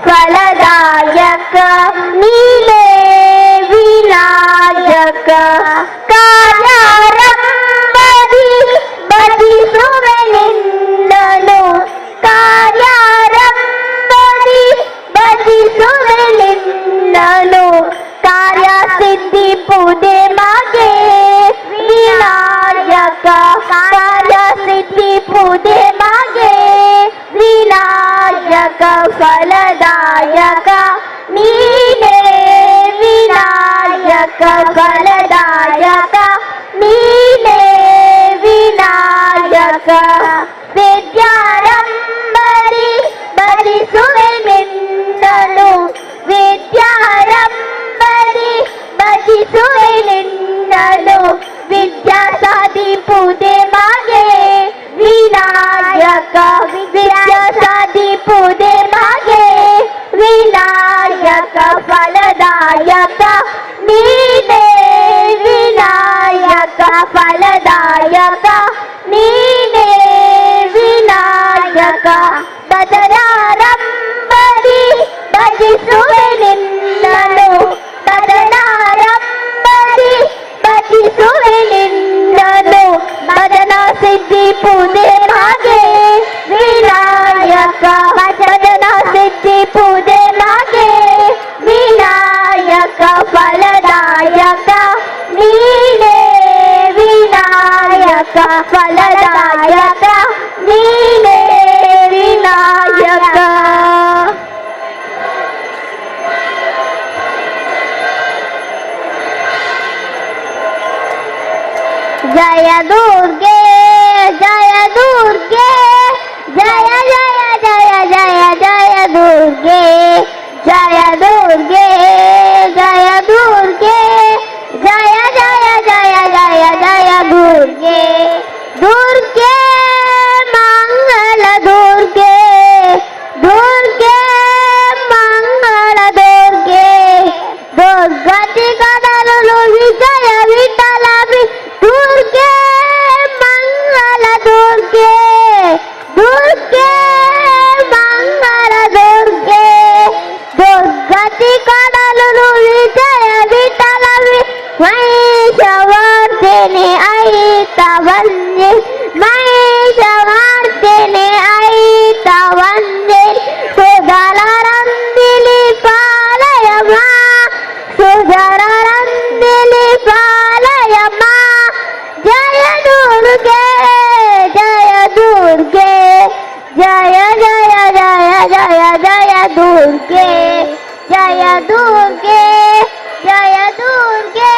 फलदायक नीले विनायक कार्यारंभದಿ ಬದಿಸುವೆನೆಂದನು ಕಾರ್ಯಾರಂಭದಿ ಬದಿಸುವೆನೆಂದನು ಕಾರ್ಯ ಸಿದ್ಧಿ ಪೂಜೆ ಮಗೆ ವಿನಾಯಕ ಕಾರ್ಯ ಸಿದ್ಧಿ ಪೂಜೆ ಮಗೆ ವಿನಾಯಕ ಫಲದಾಯಕ ನೀನೇ ವಿನಾಯಕ ಫಲದಾಯಕ विद्यासादी पुदे मागे विनायक विद्यासादी पुदे मागे विनायक फलदायक नीने विनायक फलदायक नीने विनायಕ ಬದಲಾರಂಭದಿ ಭಜಿಸುವೆ ನಿನ್ನನು ಬದಲಾರಂಭದಿ ಭಜಿಸುವೆ ನಿನ್ನನು ಭಜನ ಸಿದ್ಧಿ ಪೂಜೆ ಮಾಗೆ ವಿನಾಯಕ ಭಜನ ಸಿದ್ಧಿ ಪೂಜೆ ಮಾಗೆ ವಿನಾಯಕ ಫಲದಾಯಕ ನೀನೇ ವಿನಾಯಕ ಫಲದಾಯಕ ನೀನೇ ವಿನಾಯಕ ಜಯ ದುರ್ಗೆ ಜಯ ದುರ್ಗೆ ಜಯ ಜಯ ಜಯ ಜಯ ಜಯ ದುರ್ಗೆ ಜಯ ದುರ್ಗೆ ಜಯ ದುರ್ಗೆ ಜಯ ಜಯ ಜಯ ಜಯ ಜಯ ದುರ್ಗೆ ದುರ್ಗೆ ಮಂಗಳ ದುರ್ಗೆ ದುರ್ಗೆ ಮಂಗಳ ದುರ್ಗೆ ದುರ್ಗತಿ ಕಡಲು ವಿಜಯ ವಿಠಲ ದುರ್ಗೆ ಮಂಗಳ ದುರ್ಗೆ ದುರ್ಗೆ ಮಂಗಳ ದುರ್ಗೆ ದುರ್ಗತಿ ಕಡಲು ವಿಜಯ ವಿಠಲ ಮಹಿಷವರ್ಧಿನಿ ಐತ ವಂದೇ ಮಹಿಷವರ್ಧಿನಿ ಐತ ವಂದೇ ಸುಧಲರಂದಿಲಿ ಪಾಲಯಮ ಸುಧಲರಂದಿಲಿ ಪಾಲಯಮ ಜಯ ದುರ್ಗೆ ಜಯ ದುರ್ಗೆ ಜಯ ಜಯ ಜಯ ಜಯ ಜಯ ದುರ್ಗೆ ಜಯ ದುರ್ಗೆ ಜಯ ದುರ್ಗೆ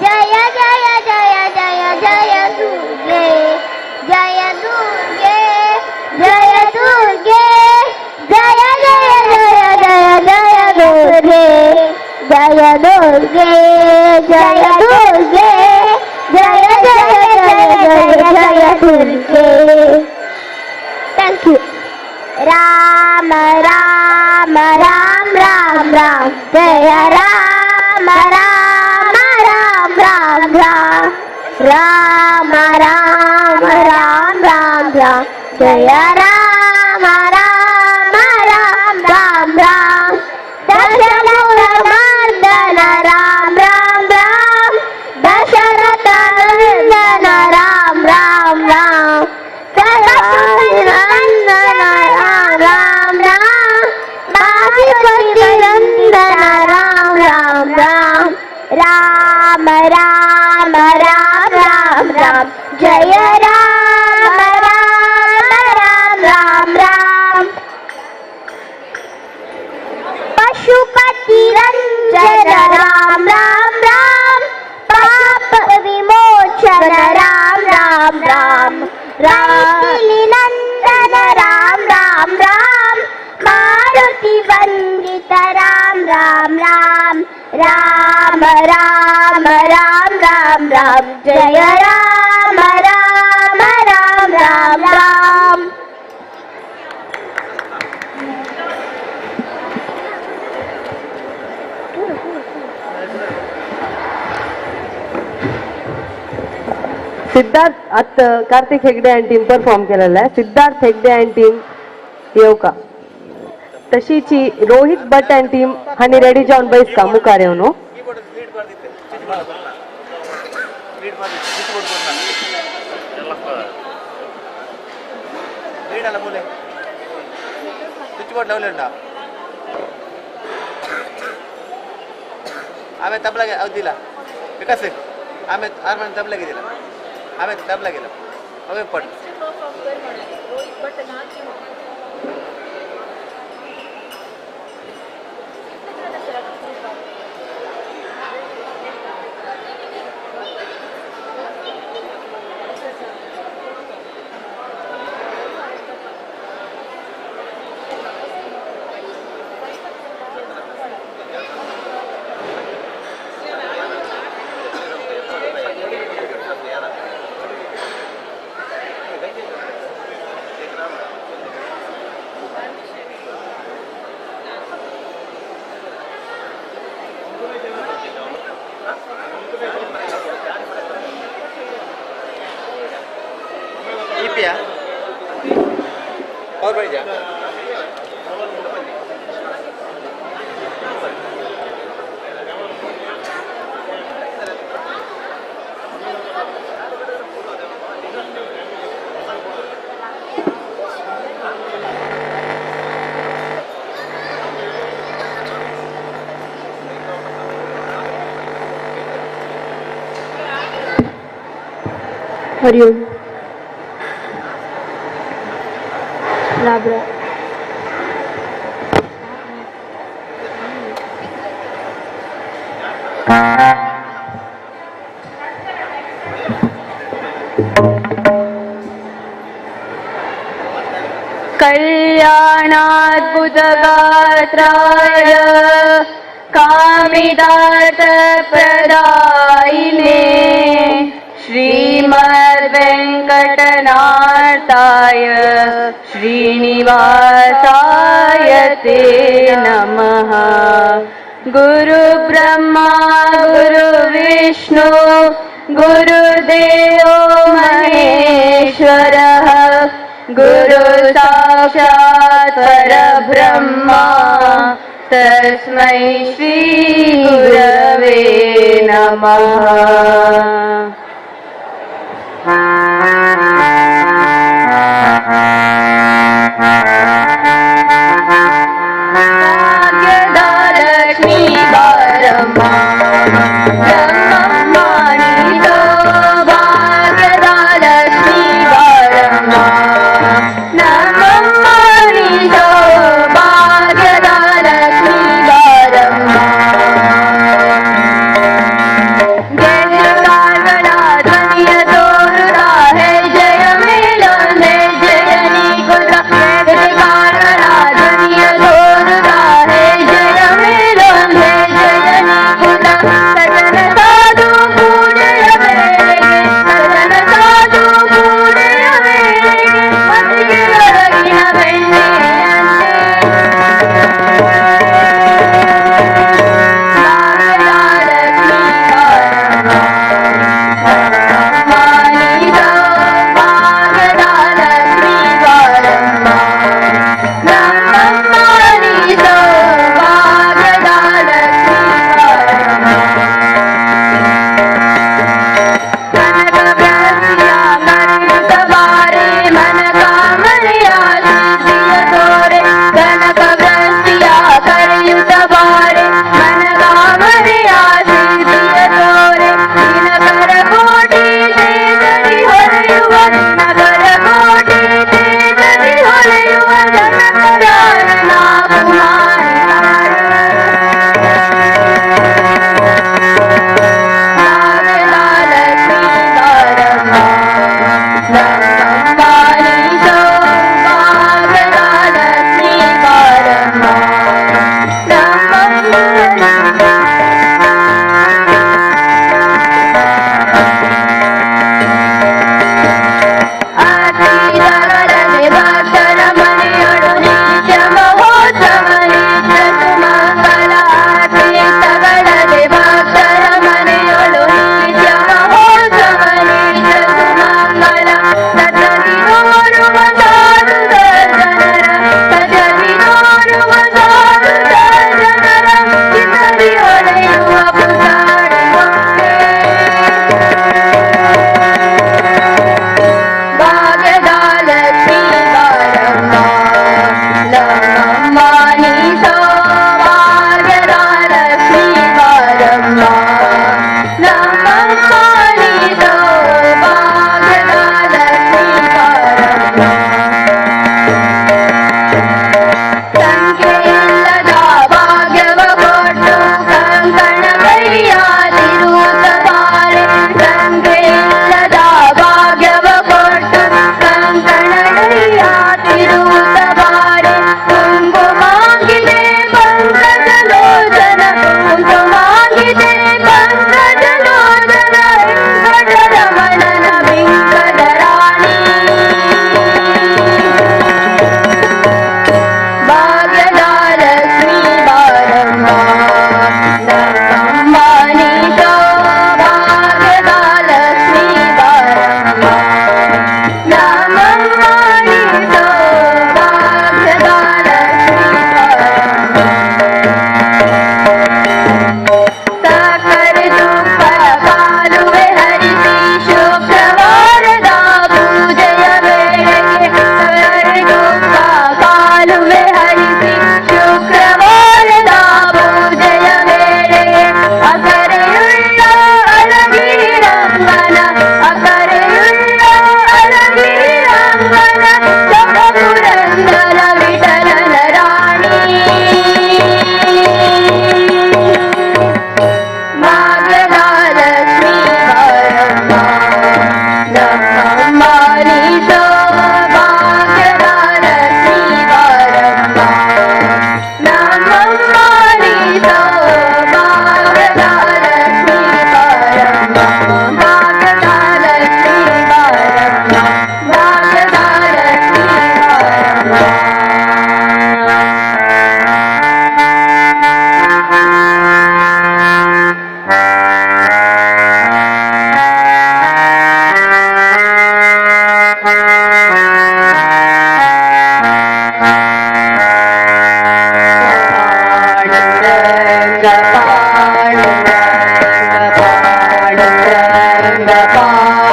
ಜಯ ಜಯ ಜಯ ಜಯ ಜಯ ದುರ್ಗೆ ಜಯ ದುರ್ಗೆ ಜಯ ದುರ್ಗೆ ಜಯ ಜಯ ಜಯ ಜಯ ಜಯ ದುರ್ಗೆ ಜಯ ದುರ್ಗೆ ಜಯ ದುರ್ಗೆ ಜಯ ಜಯ ಜಯ ಜಯ ಜಯ ದುರ್ಗೆ ಥ್ಯಾಂಕ್ ಯು ರಾಮ ರಾಮ ರಾಮ ರಾಮ ರಾಮ ಜಯ ರಾಮ ರಾಮ ರಾಮ ರಾಮ ರಾಮ ರಾಮ ರಾಮ ರಾಮ ರಾಮ ಜಯ ರಾಮ ರಾಮ ರಾಮ ರಾಮ ರಾಮ ದಶರಥ ಮರ್ದನ ರಾಮ ರಾಮ ರಾಮ ದಶರಥ ನಂದನ ರಾಮ ರಾಮ ರಾಮ ನಂದನ ರಾಮ ರಾಮ ರಾಮ ಬಾಜಿಪತಿ ನಂದನ ರಾಮ ರಾಮ ರಾಮ ರಾಮ ರಾಮ ರಾಮ ರಾಮ ಜಯ ರಾಮ ರಾಮ ರಾಮ ರಾಮ ರಾಮ ಪಶುಪತಿ ರಂಜನ ರಾಮ ರಾಮ ರಾಮ ಪಾಪ ವಿಮೋಚನ ರಾಮ ರಾಮ ರಾಮ ರಾಮಲಿ ನಂದನ ರಾಮ ರಾಮ ರಾಮ ಮಾರುತಿ ವಂದಿತ ರಾಮ ರಾಮ ರಾಮ ರಾಮ ರಾಮ ರಾಮ ರಾಮ ರಾಮ ಜಯ ರಾಮ ರಾಮ ರಾಮ ರಾಮ ರಾಮ सिद्धार्थ आता कार्तिक हेगडे आणि टीम परफॉर्म केलेला आहे. सिद्धार्थ हेगडे आणि टीम येऊ का तशीची रोहित भट आणि टीम हानी रेडी जाऊन बैस का मुखार येऊ नो आम्ही तबला दिला विकास आम्ही आरमान तबला दिला आम्ही तबला गेला हवे पट पिया और बढ़ जा हरिओम लाभरा कल्याणाद्भुतगात्राय कामितार्थप्रदायिने श्रीमद्वेङ्कटनाथाय श्रीनिवासाय ते नमः। गुरुब्रह्मा गुरुविष्णु गुरुदेवो महेश्वरः गुरु साक्षात् परब्रह्मा तस्मै श्री गुरवे नमः। भाग्यदालक्ष्मी बारम्मा ब्रह्ममाणि भाग्यदालक्ष्मी बारम्मा नममाणि भाग्यदालक्ष्मी बारम्मा जय जयकार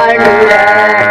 पांडुरंगा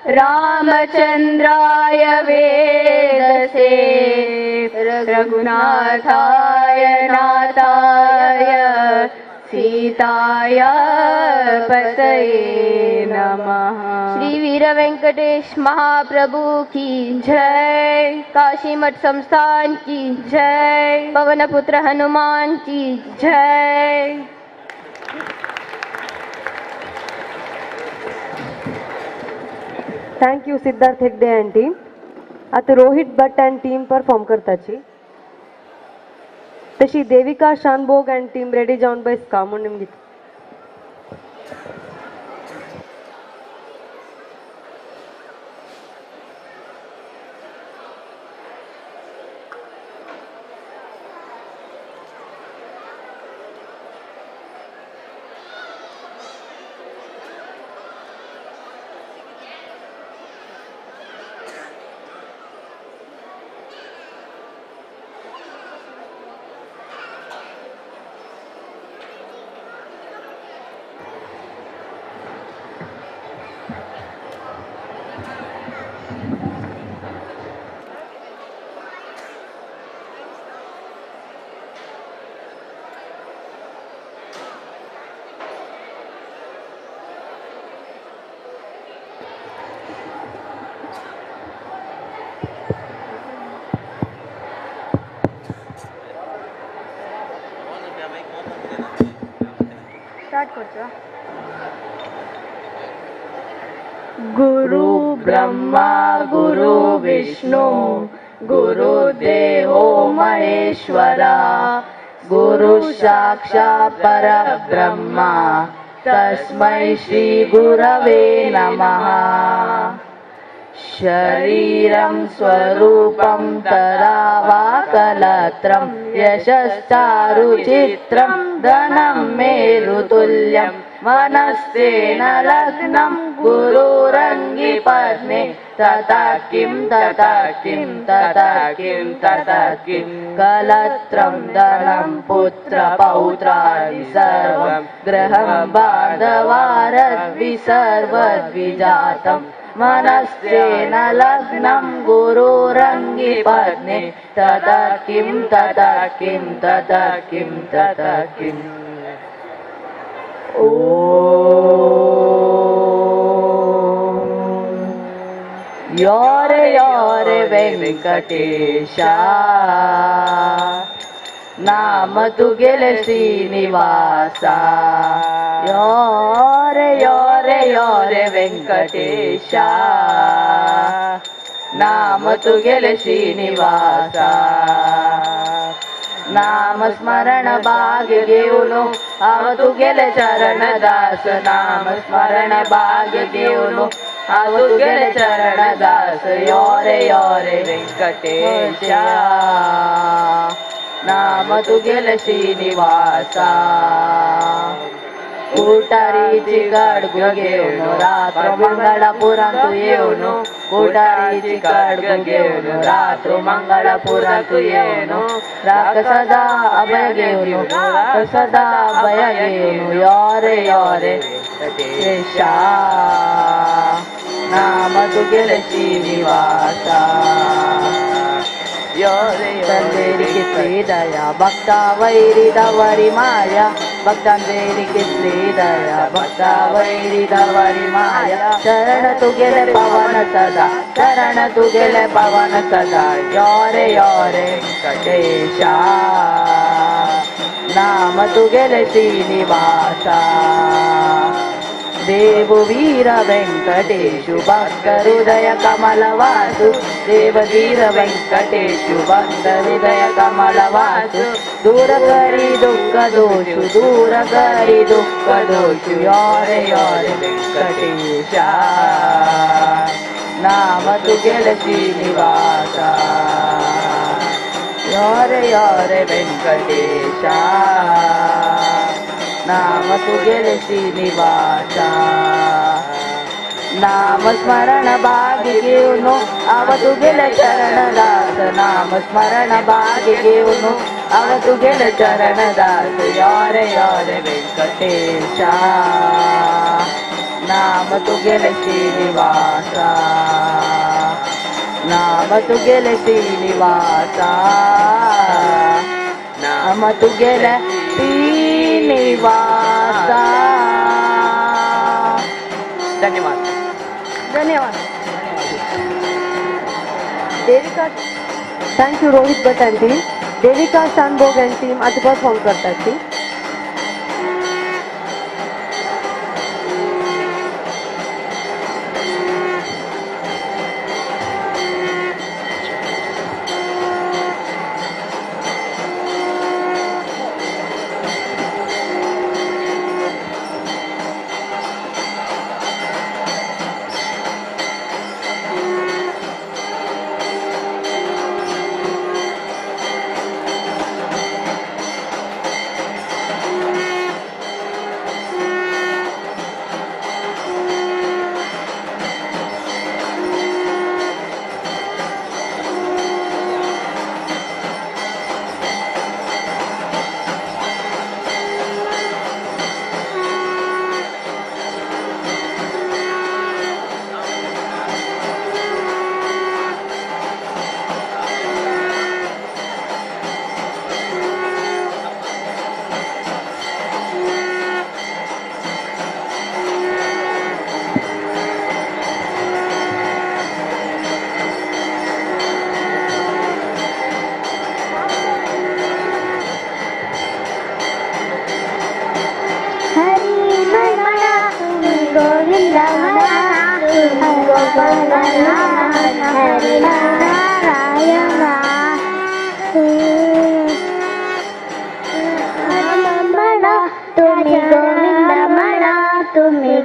रामचन्द्राय वेदसे रघुनाथाय नाथाय सीताय पतये नमः। श्री वीर वेंकटेश महाप्रभु की जय, काशी मठ संस्थान की जय, पवन पुत्र हनुमान की जय। Thank you Siddharth Hegde and team. आता Rohit Bhat and team perform करताची. तशी Devika Shanbhag and team ready जावन बसका म्हूण निमगीत. गुरु ब्रह्मा गुरु विष्णु गुरुदेवो महेश्वरा गुरु साक्षात् परब्रह्मा तस्मै श्री गुरवे नमः। शरीरं स्वरूपं तदा वा कलत्रं यशश्चारुचित्रं धनं मेरुतुल्यं मनस्तेन लग्नं गुरुरङ्गिपत्नी तथा किं तथा किं तथा किं तथा किं कलत्रं धनं पुत्रपौत्रादि सर्वं गृहं बान्धवारद्वि सर्वद्विजातं मनस्तेन लग्नं गुरुरङ्गिपत्नी तथा किं तथा किं तथा किं तथा किम्। योरे वेंकटेशा नाम तू गेले श्रीनिवासा योरे वेंकटेशा नाम तू गेले श्रीनिवासा नाम स्मरण भाग्य घेऊन आव तू गेले चरण दास नाम स्मरण भाग्य घेऊन आव तू गेले चरण दास योरे वेंकटेशा नाम तू गेले श्रीनिवासा कुटारीची गाडगु घेऊन रात्र मंगळापुरात तू येऊन कुटारीची गाडगु घेऊन रात्र मंगळापुरात तू येऊन राख सदा अभय घेऊन राख सदा अभय घेऊन योरे वेंकटेशा नाम तू गेले श्रीनिवासा योरे तंदेरी किती दया भक्ता वैरी दवरी माया भक्तांदेरी किती दया भक्ता वैरी दवरी माया शरण तू गेले पवन सदा शरण तू गेले पवन सदा योरे वेंकटेशा नाम तू गेले श्रीनिवासा देव वीर वेंकटेशु भक्त हृदय कमलवासु देव वीर वेंकटेशु भक्त हृदय कमलवासु दूर करी दुःख दोषु योरे वेंकटेशा नाम तू गेले श्रीनिवासा योरे वेंकटेशा नाम तू गेले श्रीनिवासा नाम स्मरण भाग्य घेऊन आव तू गेले चरण दास नाम स्मरण भाग्य घेऊन आव तू गेले चरण दास योरे वेंकटेशा नाम तू गेले श्रीनिवासा नाम तू गेले श्रीनिवासा नाम तू गेले श्रीनिवासा धन्यवाद Devika thank you Rohit Bhat and team Devika Shanbhag and team आता परफॉर्म करतात ती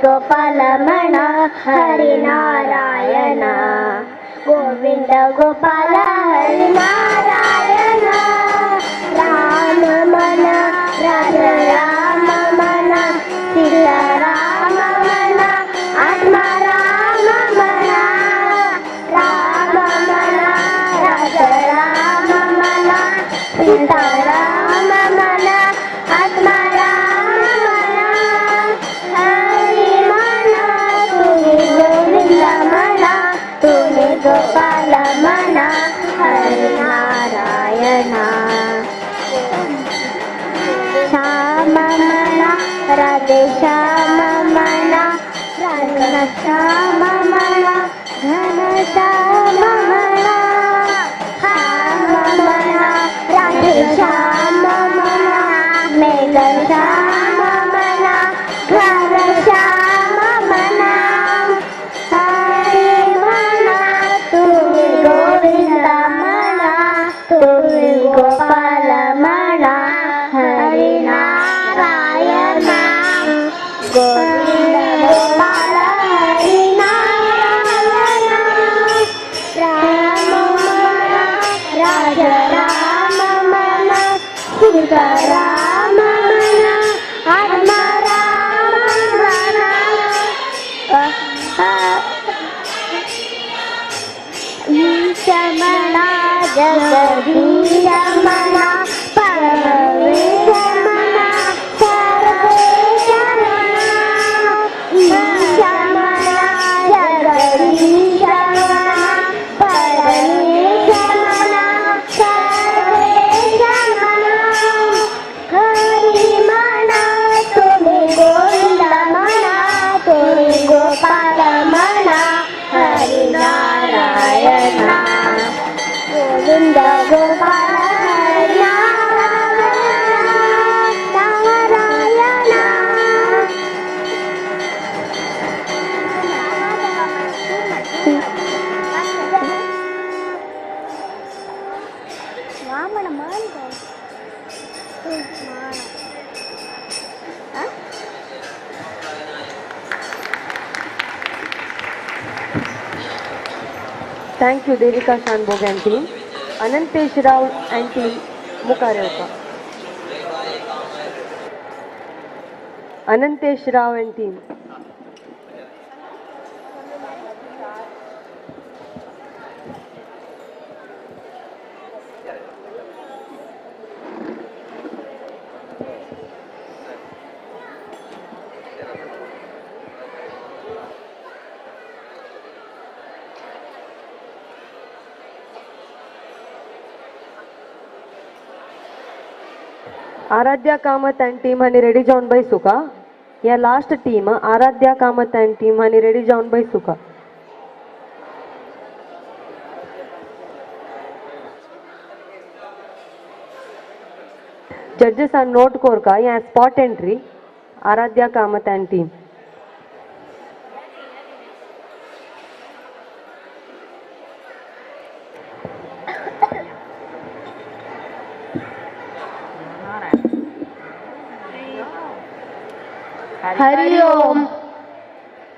गोपाल म्हणा हरी नारायण गोविंद गोपाल हरी नारायण राम म्हणा राजा राम म्हणा सीता राम म्हणा आत्मा राम म्हणा राम म्हणा राजा राम म्हणा सीता राम म्हणा आत्मा राम म्हणा हरी म्हणा तुम्ही गोविंद म्हणा तुम्ही गोपाल म्हणा हरी नारायण श्याम म्हणा राधे श्याम मना घन श्याम मना घन श्याम मना राधे श्याम मना मेघ श्याम मना घन श्याम मना हरे मना तुम्ही गोविंद मना तुम्ही गोपाल मना हरि नारायण गोविंद गोपाल हरि नारायण राम मना राजा राम मना सीता राम मना आत्मा राम मना मना जगदीश मना परमेश मना सर्वेश मना मना जगदीश मना परमेश मना सर्वेश मना हरि मना तुम्ही गोविंद मना तुम्ही गोपाल मना Hari Narayan Govind Gopal Hari Thank you, Devika Shanbhog and team. Anantesh Rao and team, Mukare hoka. Anantesh Rao and team. Aradhya Kamath and team hani ready down by Sukha. Yeah, last team Aradhya Kamath and team hani ready down by Sukha. Judges are note korka. Yeah, spot entry. Aradhya Kamath and team. Hari ओम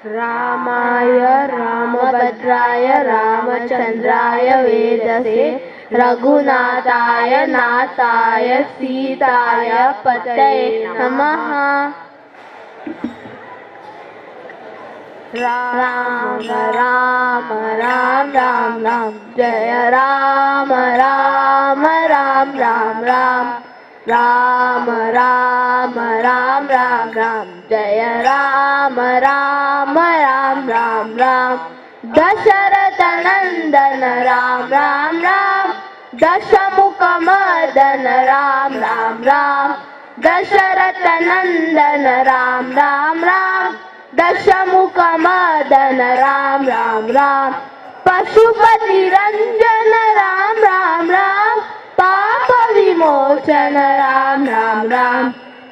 रामाय रामभद्राय रामचंद्राय वेदसे रघुनाथाय नाथाय सीताय पतये नमः राम राम राम राम राम जय राम राम राम राम राम राम राम राम राम राम जय राम राम राम राम राम दशरथ नंदन राम राम राम दशमुख मदन राम राम राम दशरथ नंदन राम राम राम दशमुख मदन राम राम राम पशुपति रंजन राम राम राम पाप विमोचन राम राम राम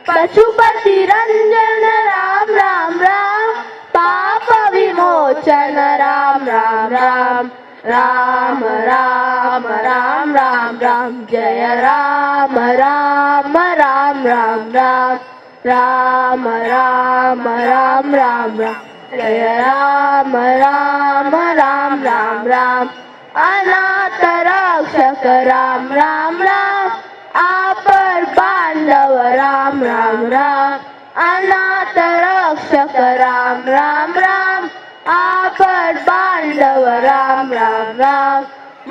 पशुपति रंजन राम राम राम पाप विमोचन राम राम राम राम राम राम राम राम जय राम राम राम राम राम राम राम राम राम राम जय राम राम राम राम राम अनाथ रक्षक राम राम राम आपर बांधव राम राम राम अनाथ रक्षक राम राम राम आपर बांधव राम राम राम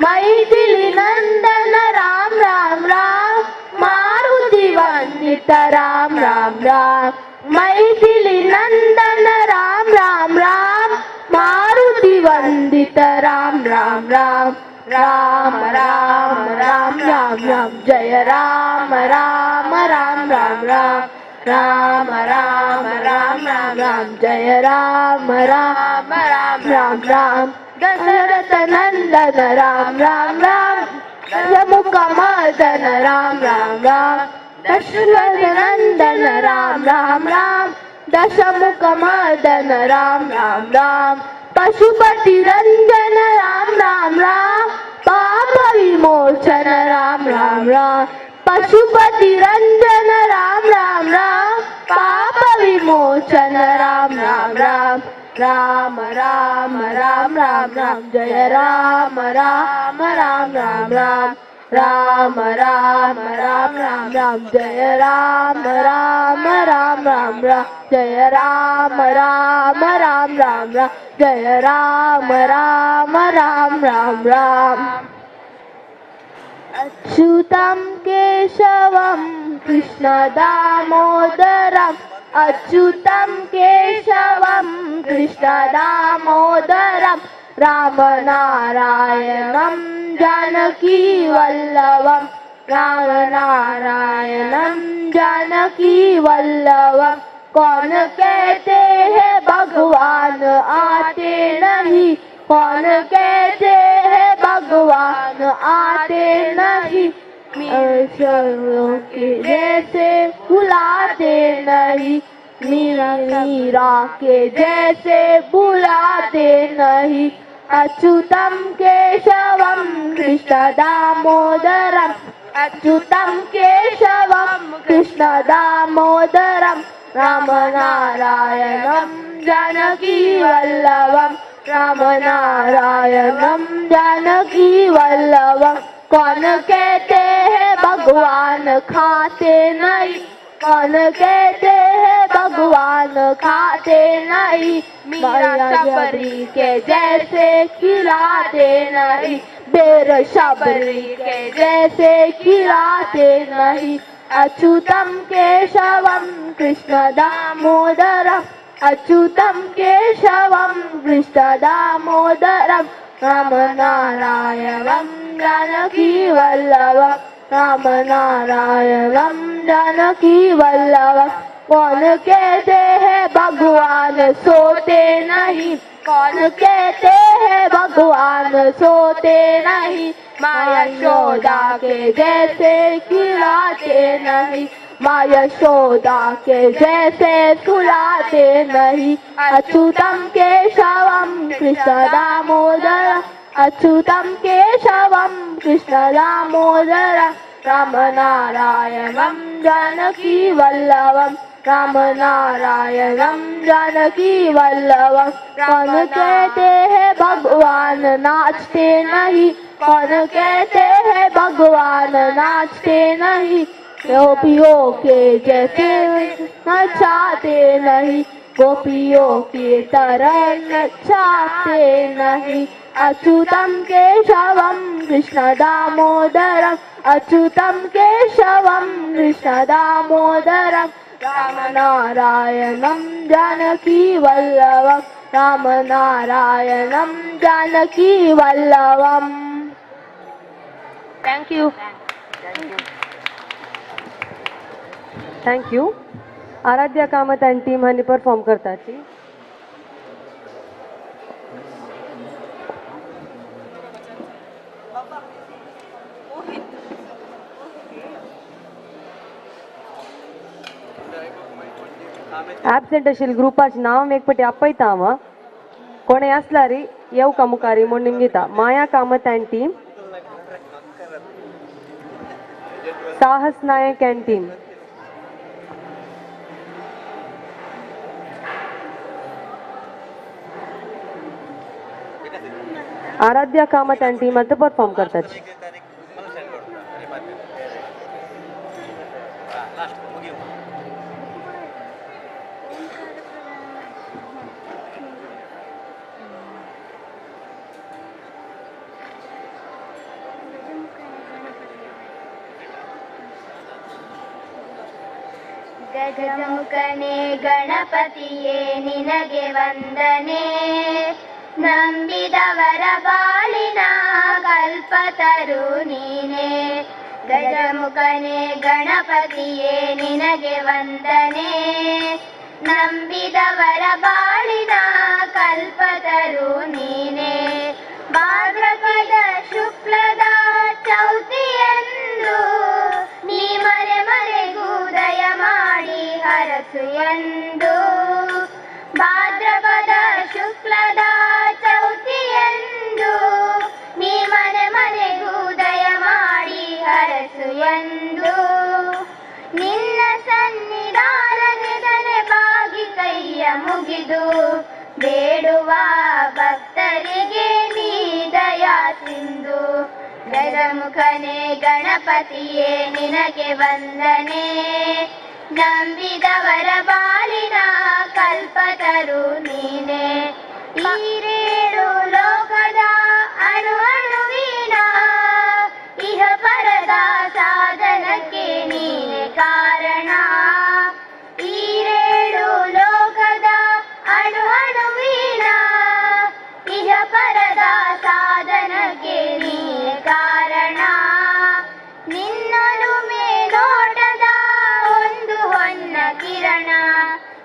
मैथिली नंदन राम राम राम मारुति वंदित राम राम राम मैथिली नंदन राम राम राम मारुति वंदित राम राम राम राम राम राम राम राम जय राम राम राम राम राम राम राम राम राम राम जय राम राम राम राम राम दशरथ नंदन राम राम राम दशमुख मर्दन राम राम राम दशरथ नंदन राम राम राम दशमुख मर्दन राम राम राम पशुपति रंजन राम राम राम पाप विमोचन राम राम राम पशुपति रंजन राम राम राम पाप विमोचन राम राम राम राम राम राम राम राम जय राम राम राम राम राम राम राम राम राम राम जय राम राम राम राम राम जय राम राम राम राम राम जय राम राम राम राम राम अच्युतं केशवं कृष्ण दामोदरम् अच्युतं केशवं कृष्ण दामोदरम् राम नारायणं जानकी वल्लभं राम नारायणं जानकी वल्लभं कौन कहते हैं भगवान आते नहीं कौन कहते हैं भगवान आते नहीं के जैसे बुलाते नहीं मीरा के जैसे बुलाते नहीं अच्युतं केशवं कृष्ण दामोदरम् अच्युतं केशवं कृष्ण दामोदरम् राम नारायणं जानकी वल्लभं राम नारायणं जानकी वल्लभं कौन कहते हैं भगवान खाते नहीं कौन कहते हैं भगवान खाते नहीं मीरा शबरी के जैसे खिलाते नहीं बेर शबरी के जैसे खिलाते नहीं अच्युतं केशवं कृष्ण दामोदरम् अच्युतं केशवं कृष्ण दामोदरम् राम नारायणं जानकी वल्लभं राम नारायणं जानकी वल्लभं कौन कहते हैं भगवान सोते नहीं कौन कहते हैं भगवान सोते नहीं माया यशोदा के जैसे खिलाते नहीं माँ यशोदा के जैसे सुलाते नहीं अच्युतं केशवं कृष्ण दामोदरम् अच्युतं केशवं कृष्ण दामोदरम् राम नारायणं जानकी वल्लभं राम नारायणं जानकी वल्लभं कौन कहते हैं भगवान नाचते नहीं कौन कहते हैं भगवान नाचते नहीं गोपियों के जैसे नचाते नहीं गोपियों की तरह नचाते नहीं अच्युतं केशवं कृष्ण दामोदरम् अच्युतं केशवं कृष्ण दामोदरम् राम नारायणं जानकी वल्लभं राम नारायणं जानकी वल्लभं thank you thank you. Aradhya Kamat आणि टीम हांणी परफॉर्म करताची. ಆಬ್ಸೆಂಟ್ ಆशिल ग्रुपाचे नाव एक पटी आपयता हांव कोणे आसला री येव का मुखारी म्हूण निमगीता Maya Kamat and team Sahas Nayak and team Aradhya Kamat and team आता परफॉर्म करताची. ಗಜಮುಖನೇ ಗಣಪತಿಯೇ ನಿನಗೆ ವಂದನೆ ನಂಬಿದವರ ಬಾಳಿನ ಕಲ್ಪತರು ನೀನೆ ಗಜಮುಖನೇ ಗಣಪತಿಯೇ ನಿನಗೆ ವಂದನೆ, ನಂಬಿದವರ ಬಾಳಿನ ಕಲ್ಪತರು ನೀನೇ. ಭಾದ್ರಪದ ಶುಕ್ಲದ ಚೌತಿಯಂದು ನೀ ಮನೆ ಮನೆಗೂ ದಯ ಮಾಡಿ ಹರಸು ಎಂದು. ಭಾದ್ರಪದ ಶುಕ್ಲದ ಚೌತಿಯಂದು ನೀ ಮನೆ ಮನೆಗೂ ದಯ ಮಾಡಿ ಹರಸು ಎಂದು. ನಿನ್ನ ಸನ್ನಿಧಾನದೆದರೆ ಬಾಗಿ ಕೈಯ ಮುಗಿದು ಬೇಡುವ ಭಕ್ತರಿಗೆ ನೀ ದಯಾ ಸಿಂಧು. ಗಜಮುಖನೇ ಗಣಪತಿಯೇ ನಿನಗೆ ವಂದನೆ, ನಂಬಿದವರ ಬಾಳಿನ ಕಲ್ಪತರು ನೀನೇ. ಈರೇಳು ಲೋಕದ ಅಣು ಅಣುವಿನ ಇಹ ಪರದ ಸಾಧನಕ್ಕೆ ನೀನೆ ಕಾರಣ. ಈರೇಳು ಲೋಕದ ಅಣು ಅಣುವಿನ ಇಹ ಪರದ ಸಾಧನಕ್ಕೆ ನೀನೆ ಕಾರಣ. ನಿನ್ನೊಲುಮೆ ನೋಟದ ಒಂದು ಹೊನ್ನ ಕಿರಣ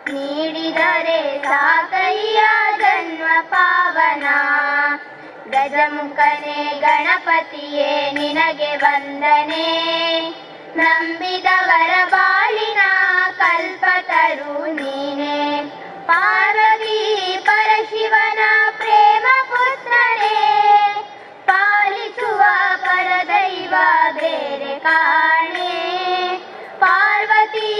ನೀಡಿದರೆ ಸಾಕಯ್ಯ ಜನ್ಮ ಪಾವನ. ಗಜಮುಖನೇ ಗಣಪತಿಯೇ ನಿನಗೆ ವಂದನೆ, ನಂಬಿದವರ ಬಾಳಿನ ಕಲ್ಪತರು ನೀನೇ. ಪಾರ್ವತಿ ಪರಶಿವನ ಪ್ರೇಮ ಪುತ್ರನೇ, ಪಾಲಿಸುವ ಪರದೈವ ಬೇರೆ ಕಾಣೆ. ಪಾರ್ವತಿ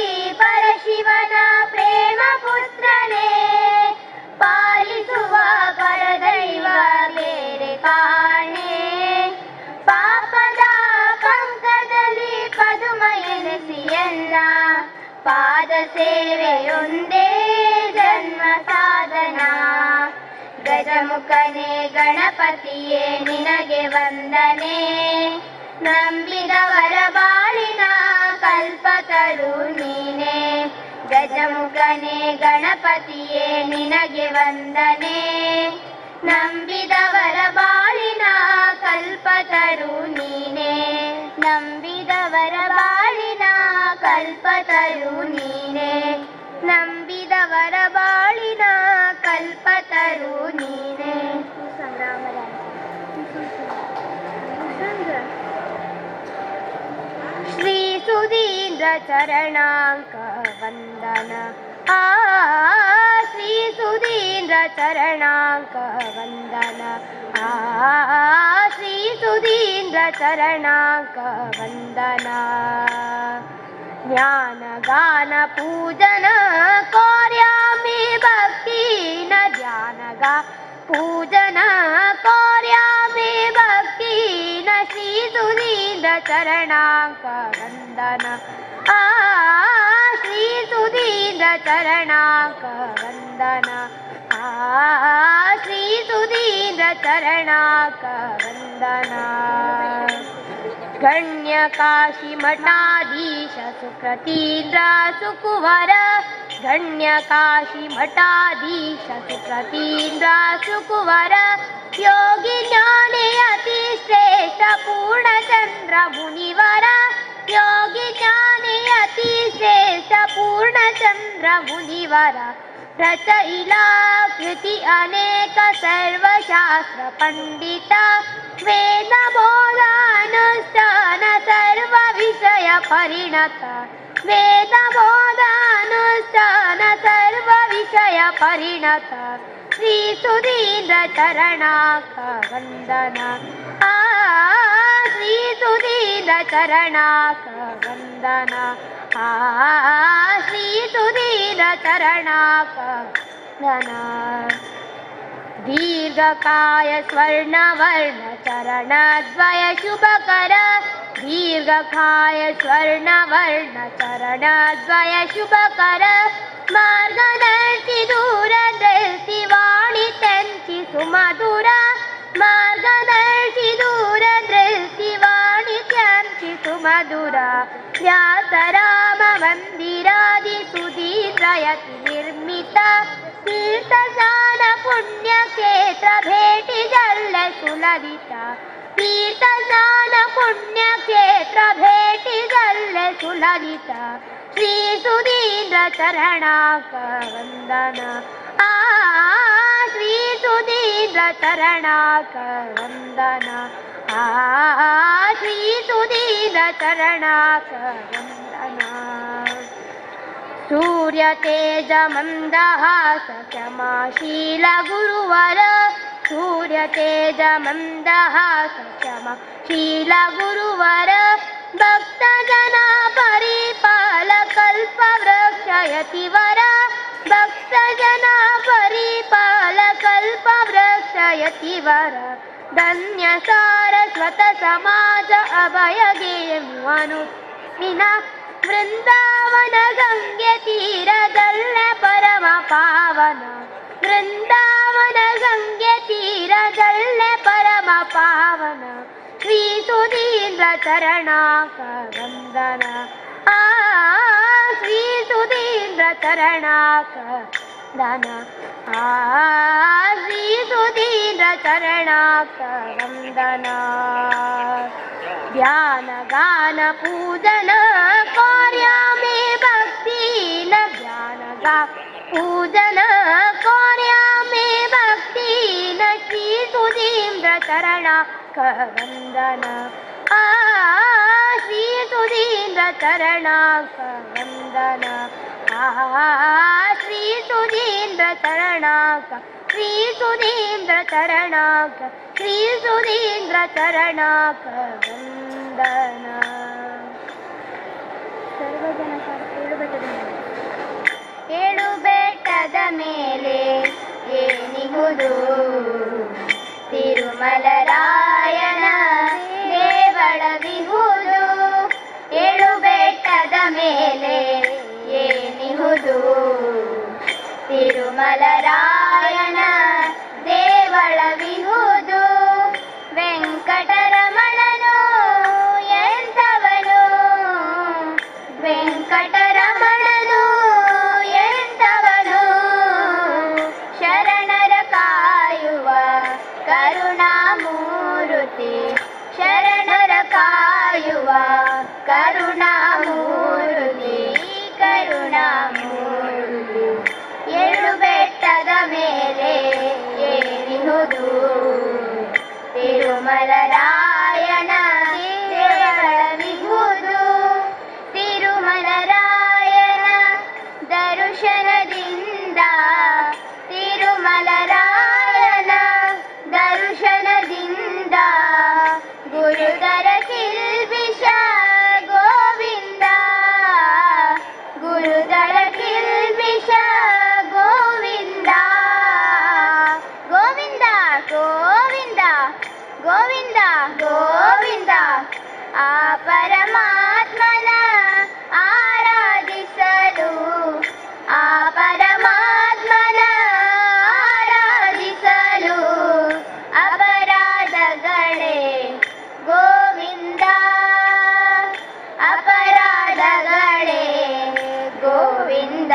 ಪರಶಿವನ ಪ್ರೇಮ ಪುತ್ರನೇ, ಪಾಲಿಸುವ ಪರದೈವ ಬೇರೆ ಕಾಣೆ. ಪಾಪದ ಪಂಕದಲ್ಲಿ ಪದುಮ ಎನಿಸಿಯನ್ನ, ಪಾದ ಸೇವೆಯೊಂದೇ ಜನ್ಮ ಸಾಧನ. ಗಜಮುಖನೇ ಗಣಪತಿಯೇ ನಿನಗೆ ವಂದನೆ, ನಂಬಿದವರ ಬಾಳಿನ ಕಲ್ಪತರು ನೀನೇ. ಗಜಮುಖನೇ ಗಣಪತಿಯೇ ನಿನಗೆ ವಂದನೆ, ನಂಬಿದವರ ಬಾಳಿನ ಕಲ್ಪತರು ನೀನೇ. ನಂಬಿದವರ ಬಾಳಿನ ಕಲ್ಪತರು ನೀನೇ, ನಂಬಿದವರ ಬಾಳಿನ ಕಲ್ಪತರು ನೀನೇ. ಶ್ರೀ ಸುಧೀಂದ್ರ ಚರಣಾಂಕ ವಂದನ, ಶ್ರೀ ಸುಧೀಂದ್ರ ಚರಣಾಂಕ ವಂದನ, ಶ್ರೀ ಸುಧೀಂದ್ರ ಚರಣಾಂಕ ವಂದನ. ಜ್ಞಾನ ಗಾನ ಪೂಜನ ಕೋರ್ಯಾಮಿ ಭಕ್ತಿನ, ಧ್ಯಾನ ಗಾ ಪೂಜನ ಕೋರ್ಯಾಮಿ ಭಕ್ತಿನ. ಶ್ರೀ ಸುಧೀಂದ್ರ ಚರಣಾಂಕ ವಂದನ, ಶ್ರೀ ಸುಧೀಂದ್ರ ಚರಣಾಂಕ ವಂದನ, ಶ್ರೀ ಸುಧೀಂದ್ರ ಚರಣಾಂಕ ವಂದನ. ಗಣ್ಯ ಕಾಶಿ ಮಠಾಧೀಶ ಸುಕೃತೀಂದ್ರ ಸುಕುವರ, ಗಣ್ಯ ಕಾಶಿ ಮಠಾಧೀಶ ಸುಕೃತೀಂದ್ರ ಸುಕುವರ. ಯೋಗಿ ಜ್ಞಾನಿ ಅತಿ ಶ್ರೇಷ್ಠ ಪೂರ್ಣಚಂದ್ರ ಮುನಿವರ, ಯೋಗಿ ಜ್ಞಾನಿ ಅತಿ ಶ್ರೇಷ್ಠ ಪೂರ್ಣಚಂದ್ರ ಮುನಿವರ. ರಚಯಿಲ ಕೃತಿ ಅನೇಕ ಸರ್ವಶಾಸ್ತ್ರ ಪಂಡಿತ, ವೇದ ಬೋಧ ಅನುಷ್ಠಾನ ಸರ್ವ ವಿಷಯ ಪರಿಣತ. ವೇದ ಬೋಧ ಅನುಷ್ಠಾನ ಸರ್ವ ವಿಷಯ ಪರಿಣತ. ಶ್ರೀ ಸುಧೀಂದ್ರ ಚರಣಾಂಕ ವಂದನ, ಶ್ರೀ ಸುಧೀಂದ್ರ ಚರಣಾಂಕ ವಂದನ, ಶ್ರೀ ಸುಧೀಂದ್ರ ಚರಣಾಂಕ ವಂದನ. ದೀರ್ಘಕಾಯ ಸ್ವರ್ಣವರ್ಣ ಚರಣದ್ವಯ ಶುಭಕರ, ದೀರ್ಘಕಾಯ ಸ್ವರ್ಣವರ್ಣ ಚರಣದ್ವಯ ಶುಭಕರ. ಮಾರ್ಗದರ್ಶಿ ದೂರದರ್ಶಿ ವಾಣಿ ತೆಂಚಿ ಸುಮಧುರ, ಮಾರ್ಗದರ್ಶಿ ದೂರದರ್ಶಿ ವಾಣಿ ತೆಂಚಿ ಸುಮಧುರ. ವ್ಯಾಸರಾಮ ಮಂದಿರಾದಿ ಸುಧೀಂದ್ರಯತಿ ನಿರ್ಮಿತ, ತೀರ್ಥಸಾರ ಪುಣ್ಯ ಕ್ಷೇತ್ರ ಭೇಟಿ ಜಲ್ಲ ಸುಲಲಿತ. ತೀರ್ಥ ಸ್ನಾನ ಪುಣ್ಯಕ್ಷೇತ್ರ ಭೇಟಿಗಲ್ಲೇ ಸುಲಲಿತ ಶ್ರೀ ಸುಧೀಂದ್ರ ಚರಣಾಕ ವಂದನ ಆ ಶ್ರೀ ಸುಧೀಂದ್ರ ಚರಣಾಕ ವಂದನ ಆ ಶ್ರೀ ಸುಧೀಂದ್ರ ಚರಣಾಕ ವಂದನ सूर्य तेज मंदहास क्षमाशील गुरुवर सूर्य तेज मंदहास क्षमाशील गुरुवर भक्त जना परिपाल कल्प वृक्षयतिवर भक्त जना परिपाल कल्प वृक्षयतिवर धन्य सारस्वत समाज अभय गेमुअनु विना वृंदावन गंगे तीरदल्ले परम पावन वृंदावन गंगे तीरदल्ले परम पावन श्री सुधींद्र चरणाक वंदन आ श्री सुधींद्र चरणाक वंदन आ श्री सुधींद्र चरणाक वंदन ध्यान गान पूजन कार्य में भक्ति न ध्यान गा पूजन कार्य में भक्ति न श्री सुधींद्र चरणाक वंदन आ श्री सुधींद्र चरणाक वंदन आ श्री सुधींद्र चरणाक श्री सुधींद्र चरणाक श्री सुधींद्र चरणाक वंदन ಏಳು ಬೆಟ್ಟದ ಮೇಲೆ ಏನಿಗುದು ತಿರುಮಲರಾಯನ ದೇವಳವಿಹುದು ಏಳು ಬೆಟ್ಟದ ಮೇಲೆ ಏನಿಹುದು ತಿರುಮಲರಾಯನ ದೇವಳವಿಹುದು ವೆಂಕಟರಮಣನು ಎಂಥವನು ವೆಂಕಟರಮಣನು ಎಂಥವನು ಶರಣರ ಕಾಯುವ ಕರುಣಾಮೂರ್ತಿ ಶರಣರ ಕಾಯುವ ಕರುಣಾಮೂರ್ತಿ ಕರುಣಾಮೂರ್ತಿ ಏಳು ಬೆಟ್ಟದ ಮೇಲೆ ಏನಿಹುದು ತಿರುಮಲರಾಯನ ದೇವಳವಿಹುದು ತಿರುಮಲರಾಯನ ದರ್ಶನದಿಂದ ತಿರುಮಲರಾಯನ ದರ್ಶನದಿಂದ ಗುರುದರ ಕಿಲ್ಬಿಷ ಗೋವಿಂದ ಗುರುದರ ಕಿಲ್ಬಿಷ ಗೋವಿಂದ ಗೋವಿಂದ ಗೋವಿಂದ ಗೋವಿಂದ ಗೋವಿಂದ ಆ ಪರಮಾತ್ಮನ ಆರಾಧಿಸಲು ಆ ಪರಮಾತ್ಮನ ಆರಾಧಿಸಲು ಅಪರಾಧಗಳೇ ಗೋವಿಂದ ಅಪರಾಧಗಳೇ ಗೋವಿಂದ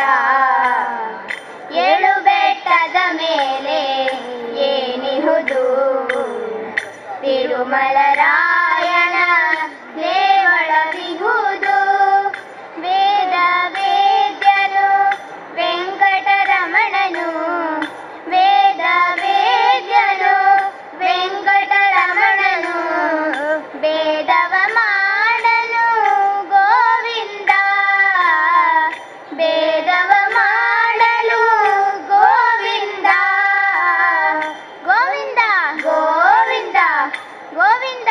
ಏಳು ಬೆಟ್ಟದ ಮೇಲೆ ಏನಿಹುದು ತಿರುಮಲರಾಯನ ದೇವಳವಿಹುದು ವೇದ ವೇದ್ಯನು ವೆಂಕಟರಮಣನು ವೇದ ವೇದ್ಯನು ವೆಂಕಟರಮಣನು ವೇದವ ಮಾಡಲು ಗೋವಿಂದ ವೇದವ ಮಾಡಲು ಗೋವಿಂದ ಗೋವಿಂದ ಗೋವಿಂದ ಗೋವಿಂದ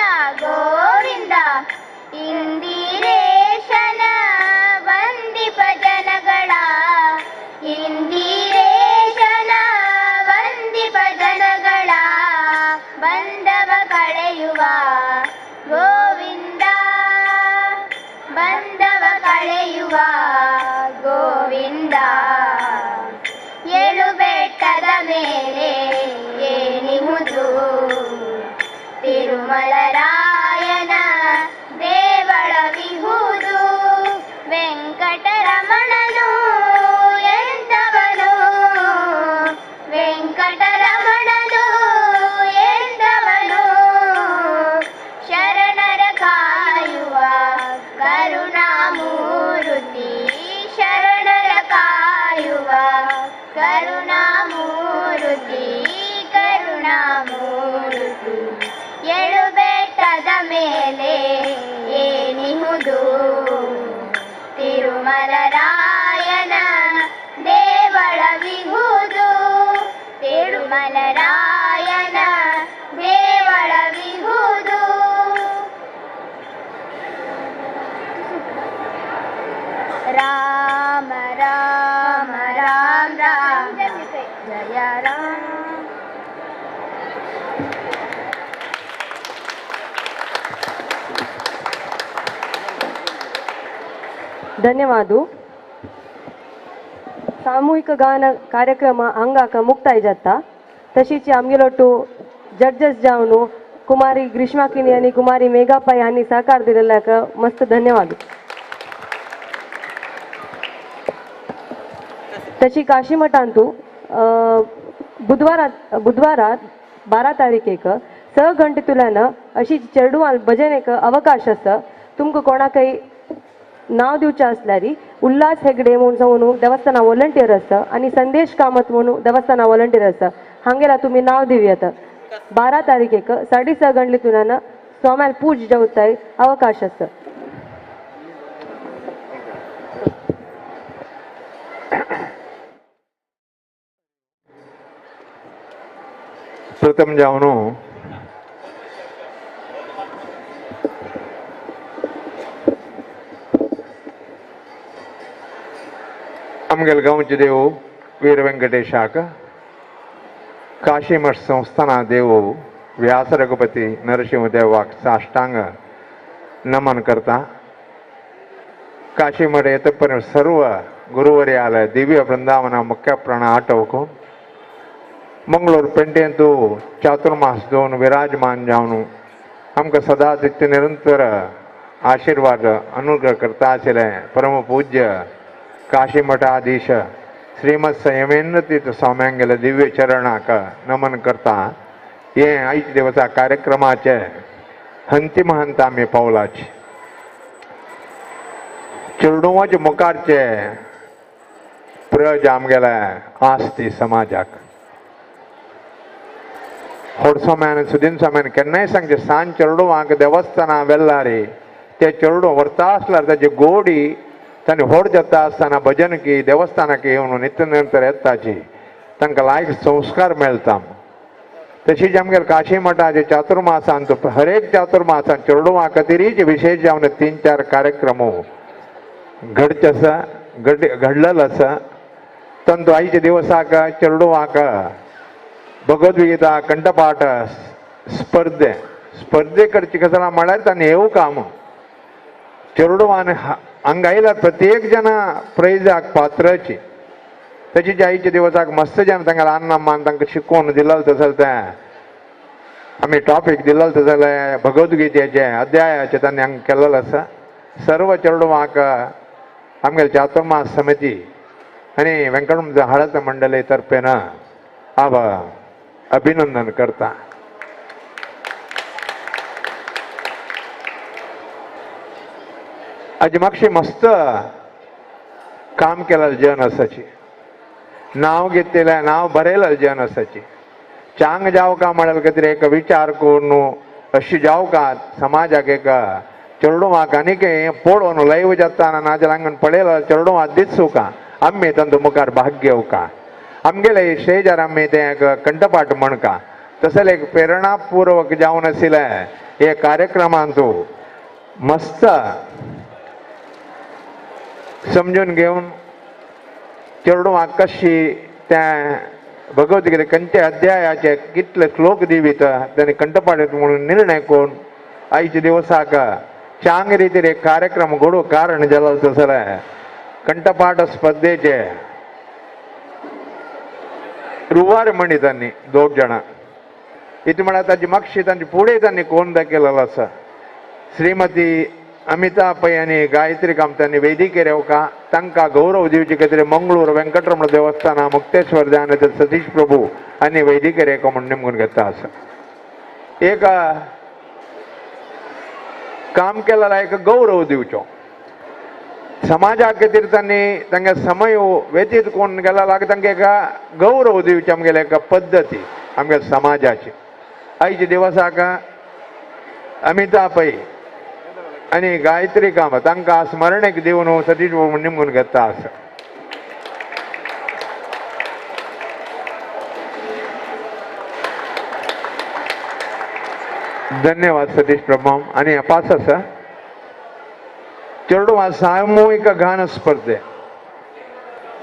ಕರುಣಾಮೂರ್ತಿ ಕರುಣಾಮೂರ್ತಿ ಏಳು ಬೆಟ್ಟದ ಮೇಲೆ ಏನಿಹುದು ತಿರುಮಲರಾಯನ ದೇವಳವಿಹುದು ತಿರುಮಲರಾಯನ ದೇವಳವಿಹುದು ರಾಮ ರಾಮ ರಾಮ ರಾಮ ಜಯ ರಾಮ. धन्यवाद. सामूहिक गान कार्यक्रम हांगाक मुक्ताय जाता. तशीच आमगेलोटू जड्जस जावन कुमारी ग्रीष्मा किनी आणि कुमारी मेघा पै हांणी सहकार दिलेल्याक मस्त धन्यवाद. तशी काशीमठांतू बुधवारात 12 तारखेक 6 घंटेतुल्यान अशी चेडूवाल भजनेक अवकाश आसा. तुमकां कोणाकय नाव दिवचें आसल्यार उल्हास हेगडे म्हणून देवस्थाना वॉलंटियर आसा आणि संदेश कामत म्हणून देवस्थाना वॉलंटियर आसा. हांगेला तुम्ही नाव दिवयात. 12 तारखेक 6:30 गंटलेतुल्यान सोम्याल पूज जेवताय अवकाश आसा. प्रथम जावन आमगेल गांवचे देव वीर व्यंकटेशाक काशीमठ संस्थाना देव व्यास रघुपती नरसिंहदेवाक साष्टांग नमन करता. काशीमठ येतपर्यंत सर्व गुरुवर्यालय दिव्य वृंदावना मुख्य प्राण आटोवून मंगळूर पेंटेंतू चातुर्मास दोन विराजमान जावन आमकां सदांच नित्य निरंतर आशीर्वाद अनुग्रह करता आशिल्ले परम पूज्य काशी मठाधीश श्रीमद संयमेंद्र तीर्थ स्वाम्यांगेले दिव्य चरणाक नमन करता. हे आयच्या दिवसा कार्यक्रमाचे अंतिम हंत आमी पावलाचे. चेडूवाचे मुखारचे प्रज आमगेले आस्ती समाजाक. व्हड स्वाम्यान सुदीन स्वाम्यान केन्नाय सांगचे सांज चेडूवांक देवस्थाना वेल्लारी ते चेडूं व्हरता आसल्यार ताची गोडी तांणी व्हड जाता आसतना भजन की देवस्थानाक येवन नित्य निरंतर येताची तांकां लायक संस्कार मेळटा. तशीच आमगेर काशी मठाचे चातुर्मासांत हर एक चातुर्मासांत चेडूवां खातीरच विशेष जावन 3-4 कार्यक्रम घडचे आसा घडलेलो आसा. तंतू आयच्या दिवसाक चेडूवांक भगवद्गीता कंठपाठ स्पर्धे करचे कसला म्हळ्यार तांणी येवं काम चेडूवान हांगा आयल्यार प्रत्येक जना प्रायजाक पात्रची. तशीच आयच्या दिवसाक मस्त जन तांकां अन्नमान तांकां शिकोवन दिलेलो तसलें तें आमी टॉपीक दिलेलो तसलें भगवद्गीतेचे अध्यायाचे तांणी हांगा केल्लेलो आसा. सर्व चेडूवांक आमगेले चातुर्मास समिती आनी वेंकट हळद मंडळी तर्फेन हांव अभिनंदन करता. आज मागशी मस्त काम केलेलं जन आसाची. नाव घेतलेलें नाव बरयलेलें जन आसाची. चांग जावका म्हळ्यार खातीर एक विचार करून अशी जावका समाजाक एक चेडूवांक आनीक पळोवन लायव्ह जाता नाजाल्यार हांगा पळयलो चेडूवां दिसू का आमी तांचो मुखार भाग घेवका. आमगेले स्टेजार आमी तें कंठपाठ म्हणका तसले एक प्रेरणापूर्वक जावन आशिल्ले हे कार्यक्रमांत मस्त समजून घेवन चेडूवांक कशी त्या भगवद्गीते खंयचे अध्यायाचे कितले श्लोक दिवीत तांणी कंठपाठ म्हणून निर्णय करून आयच्या दिवसाक चांग रितीर एक कार्यक्रम घडोवंक कारण जालो तसले कंठपाठ स्पर्धेचे रुवार म्हणी तांणी 2 जाणां इतू म्हळ्यार ताची मागशी तांची फुडें तांणी कोण दाखयलेलो आसा. श्रीमती अमिता पै आनी गायत्री कामतांनी वेदिकेर येवका तांकां गौरव दिवचे खातीर मंगळूर वेंकटरमण देवस्थाना मुक्तेश्वर ध्यान सतीश प्रभू आनी वेदिकेर येवका म्हूण नेमून घेता आसा. एक काम केलेला एक गौरव दिवचो. समाजा खातीर तांणी तांगे समय व्यतीत कोण गेला लाग तांकां एका गौरव दिवची आमगेले एका पद्दती आमगे समाजाची आयच्या दिवसाक अमिता पै आनी गायत्री कामत तांकां स्मरणेक दिवन सतीश बाबू निमून घेता आसा. धन्यवाद सतीश प्रभू. आणि पास आसा चेडवा सामुहिक गान स्पर्धे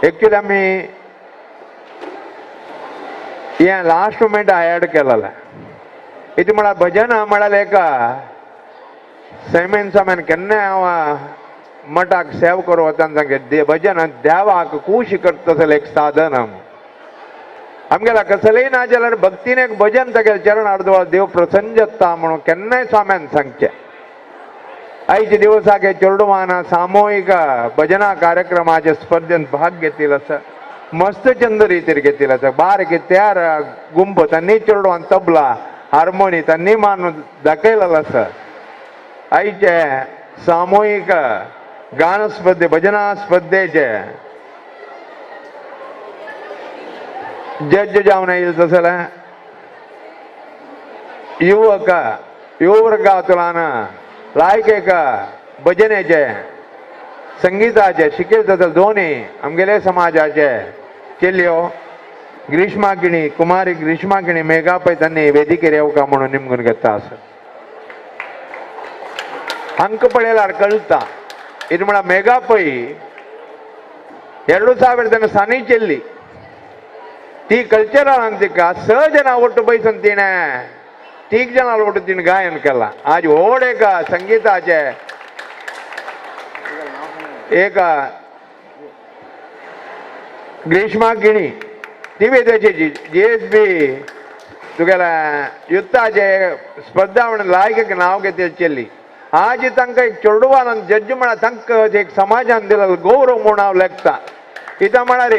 एक्चुअली आमी हे लास्ट मोमेंट ऍड केलेला इथे म्हळ्यार भजन म्हळ्यार एका सैमेन सामान केन्नाय हांव मठाक सेव करूं वता सांगे भजन देवाक खूश करता एक साधन आमगेला कसलेय ना जाल्यार भक्तीन एक भजन तागेले चरण अर्दवळ देव प्रसन्न जाता म्हणून केन्नाय स्वाम्यान सांगचें. आयच्या दिवसाक हे चेडवान सामुहीक भजना कार्यक्रमाच्या स्पर्धेत भाग घेतिल्लो आसा. मस्त चंद रितीर घेतिल्लो आसा. बारके तयार गुंप तांणी चेडवान तबला हार्मोनी तांणी मान दाखयलेलो आसा. आयचे सामुहीक गान स्पर्धे भजना स्पर्धेचे जज जावन येयले तसले युवक युवर्गांतल्यान लायक एक भजनेचे संगीताचे शिकयले तसले दोन्ही आमगेले समाजाचे चेल्यो ग्रीष्माकिणी कुमारी ग्रीष्माकिणी मेघा पै तांणी वेदिकेर येवका म्हणून निमगून घेता आसा. अंक पळयल्यार कळटा ಇದು म्हळ्यार मेघा पै 2000 सानी चेल्ली ती कल्चरल ಅಂತ 6 ಜನ ಒಟ್ಟು ಬೈಸನ್ ತಿನೆ 3 ಜನ ಒಟ್ಟು ತಿನ್ ಗಾಯन केला. आज ओढ एक संगीताचे एक ग्रीष्मा गिणी ती वेदेची JSB तुगेला युद्धाचे स्पर्धा म्हणून लायक नाव घेतले चेल्ली. आज तांकां एक चेडवान जज म्हळ्यार तांकां एक समाजान दिलो गौरव म्हणून हांव लेखता. कित्याक म्हळ्यार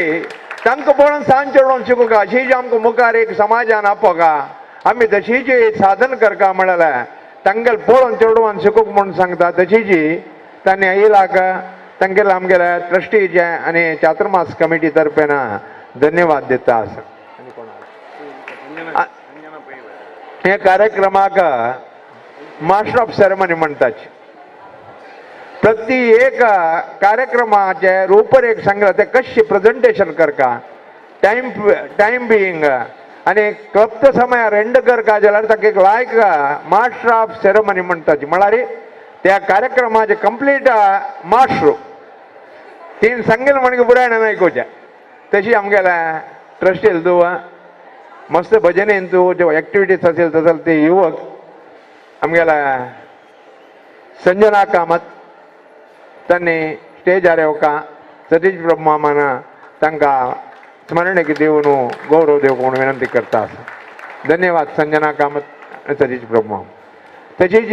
तांकां पळोवन सांज चेडवान शिकूंक अशीच आमकां मुखार एक समाजान आपोका आमी तशीच साधन करका म्हळ्यार तांगेले पळोवन चेडवान शिकूंक म्हणून सांगता. तशीच तांणी येयलाक तांगेले आमगेले ट्रस्टीचे आनी चातुर्मास कमिटी तर्फेन धन्यवाद दिता आसा. हे कार्यक्रमाक मास्टर ऑफ सेरेमनी म्हणटात. प्रति एक कार्यक्रमाचे रूपरेख सांगला ते कशें प्रेजेंटेशन करका टाइम बिईंग आनी क्लप्त समय एंड करका जाल्यार ताका एक लायक मास्टर ऑफ सेरेमनी म्हणटात. म्हळ्यार त्या कार्यक्रमाचे कंप्लीट मास्टर तीन सांगेले म्हणगे बुरायण आयकुचें. तशी आमगेले ट्रस्टील तूं मस्त भजनेन तूं ज्यो एक्टिविटीज आसले तसले ते युवक आमगेला संजना कामत तांणी स्टेजार येवका सतीश प्रभू मामान तांकां स्मरणेक दिवन गौरव दिवंक म्हणून विनंती करता आसा. धन्यवाद संजना कामत सतीश प्रभू माम. तशीच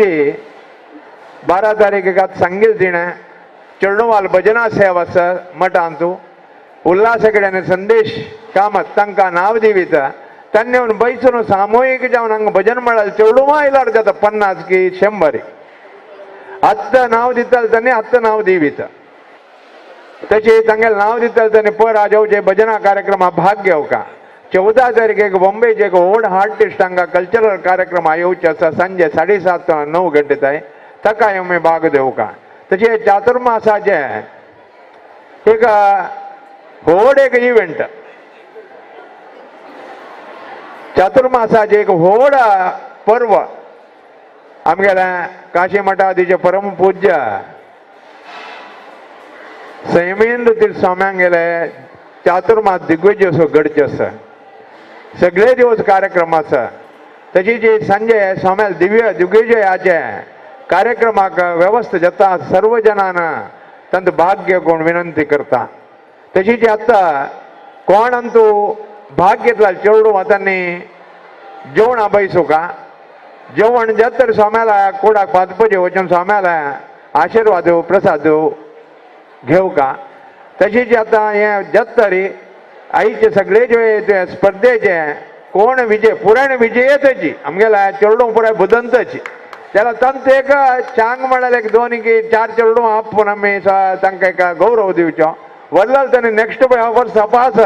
12 तारीखेक सांगील तिणें चेडवाल भजना सेवा आसा मठांत उल्हास हेगडे आनी संदेश कामत तांकां नांव दिवीत तांणी येवन बैसून सामुहीक जावन हांगा भजन म्हळ्यार चेडवां आयल्यार जाता 50 की 100 आत्ता नाव दिताले तांणी आत्ता नाव दिवीत. तशें तांगेलें नाव दिताले तांणी पर आज येवचे भजना कार्यक्रमात भाग घेवका. 14 तारीखेक बॉम्बेचे एक व्हड आर्टिस्ट हांगा कल्चरल कार्यक्रम येवचे आसा सांजे 7:30 ते 9 घंटे ताय ताका आमी भाग घेवका. तशें चातुर्मासाचे एक व्हड एक इव्हेंट चातुर्मासाचे एक व्हड पर्व आमगेले काशी मठाधीचे परम पूज्य सैमेंद्र तीर्थ स्वाम्यांक गेले चातुर्मास दिग्विजय घडचे आसा. सगळे दिवस कार्यक्रम आसा. तशीच सांजे स्वाम्याल दिग्विजयाचे कार्यक्रमाक व्यवस्था जाता सर्व जनान तांत भाग घेवून विनंती करता. तशीच आत्ता कोण अंतू भाग घेतला चेडू तांणी जेवण बैसुका जेवण जत्तर स्वाम्याला कोडाक पातपजे वचून स्वाम्याला आशीर्वाद प्रसाद घेवका. तशीच आता हे जत्तरी आईचे सगळे जे स्पर्धेचे कोण विजय पुराण विजयेतची आमगेला चेडू पुराय बुदंतची त्याला तंत एक चांग म्हणाले एक दोन की चार चेडू आपण आम्ही तांकां एक गौरव दिवचो वडलाल त्यांनी नेक्स्ट वर्स अपास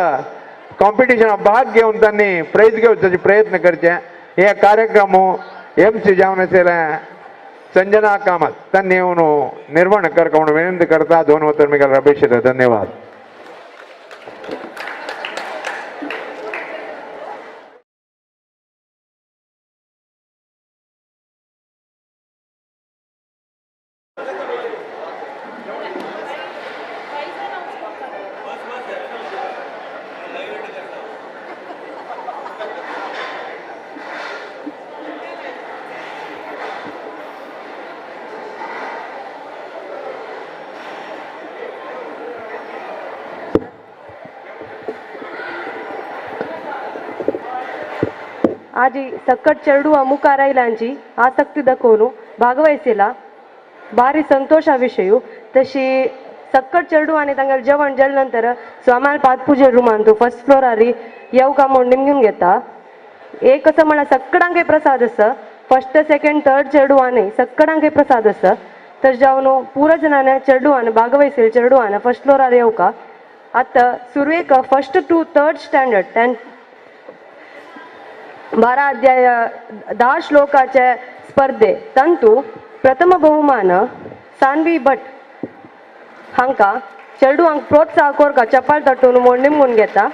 कॉम्पिटिशन भाग घेऊन त्यांनी प्राइज घेवपाचे प्रयत्न करचे हे कार्यक्रम MC जावन संजना कामत त्यांनी येऊन निर्माण करका म्हणून विनंती करता दोन वतर मिगल रमेश धन्यवाद. आज सक्कट ಚೆರಡು ಮುಖಾರೈಲಾಂಜಿ ಆಸಕ್ತಿ ದಕ್ಕೋನು ಭಾಗವಹಿಸಿಲ್ಲ ಭಾರಿ ಸಂತೋಷ ವಿಷಯ तशी सक्कट ಚೆರಡು आणि तांगेल जेवण जेल नंतर स्वामाल पातपूजे रूमांतू फर्स्ट फ्लोर आरी येऊ का म्हणून निमगून घेता एक असं म्हणा सक्कडांके प्रसाद असं फर्स्ट सेकंड थर्ड ಚೆರಡು आणि सक्कडांके प्रसाद असं तर जाऊन पूरा जणांना ಚೆರಡು आणि भागवहिसील ಚೆರಡು आणि फर्स्ट फ्लोर आर येऊ का आता सुरवेक फर्स्ट टू थर्ड स्टँडर्ड 12 अध्याय 10 श्लोकाचे स्पर्धे तंतू प्रथम बहुमान सान्वी भट हांका ಚೆರಡು हांक प्रोत्साह कोरका चप्पाळ तट्टून मोड निमगून घेता.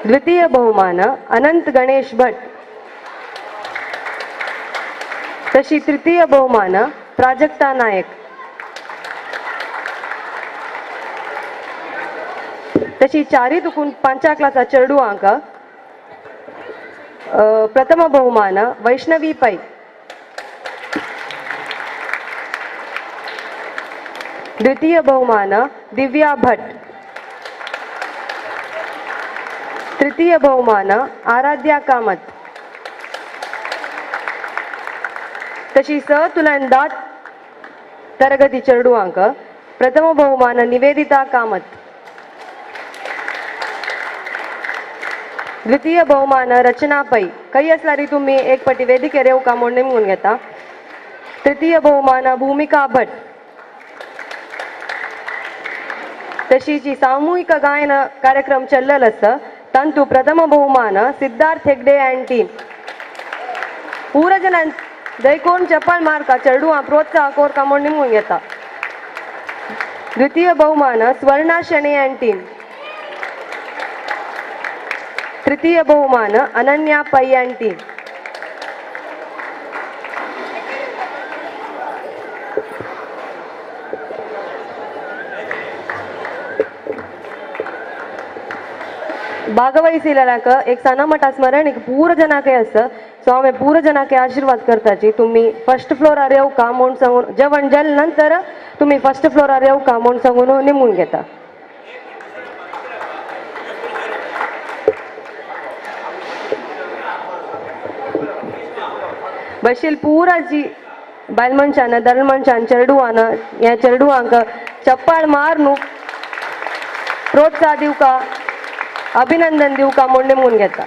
द्वितीय बहुमान अनंत गणेश भट तशी तृतीय बहुमान प्राजक्ता नायक तशी चारी तुकून 5 क्लासा ಚೆರಡು अंक प्रथम बहुमान वैष्णवी पै द्वितीय बहुमान दिव्या भट तृतीय बहुमान आराध्या कामत तशी तुलंदात तरगती ಚೆರಡು अंक प्रथम बहुमान निवेदिता कामत द्वितीय बहुमान रचना पै काही असणारी तुम्ही एक पटी वेदिकेर येऊ का म्हणून निमगून घेता. तृतीय बहुमान भूमिका भट तशीची सामूहिक गायन कार्यक्रम चल्लल असतं तंतू प्रथम बहुमान सिद्धार्थ हेगडे अँड टीम पूरा जणां दैकोन चप्पाळ मारका ಚೆರಡು प्रोत्साह कोरका म्हणून निमगून घेता. द्वितीय बहुमान स्वर्णा शने अँड टीम तृतीय बहुमान अनन्या पै अँड टीम भागवहिसीलाक एक सनमटा स्मरण एक पूर जनाके असतं सो आम्ही पूर जनाके आशीर्वाद करताची तुम्ही फर्स्ट फ्लोरार येऊ का म्हणून सांगून जेवण जेल नंतर तुम्ही फर्स्ट फ्लोरार येऊ का म्हणून सांगून निमून घेता. बशील पूरा जी बायल मनशान दल मनशान ಚೆರಡು या ಚೆರಡು अंक चप्पाळ मारनू प्रोत्साह दिवका अभिनंदन दिवका म्हणून निमून घेता.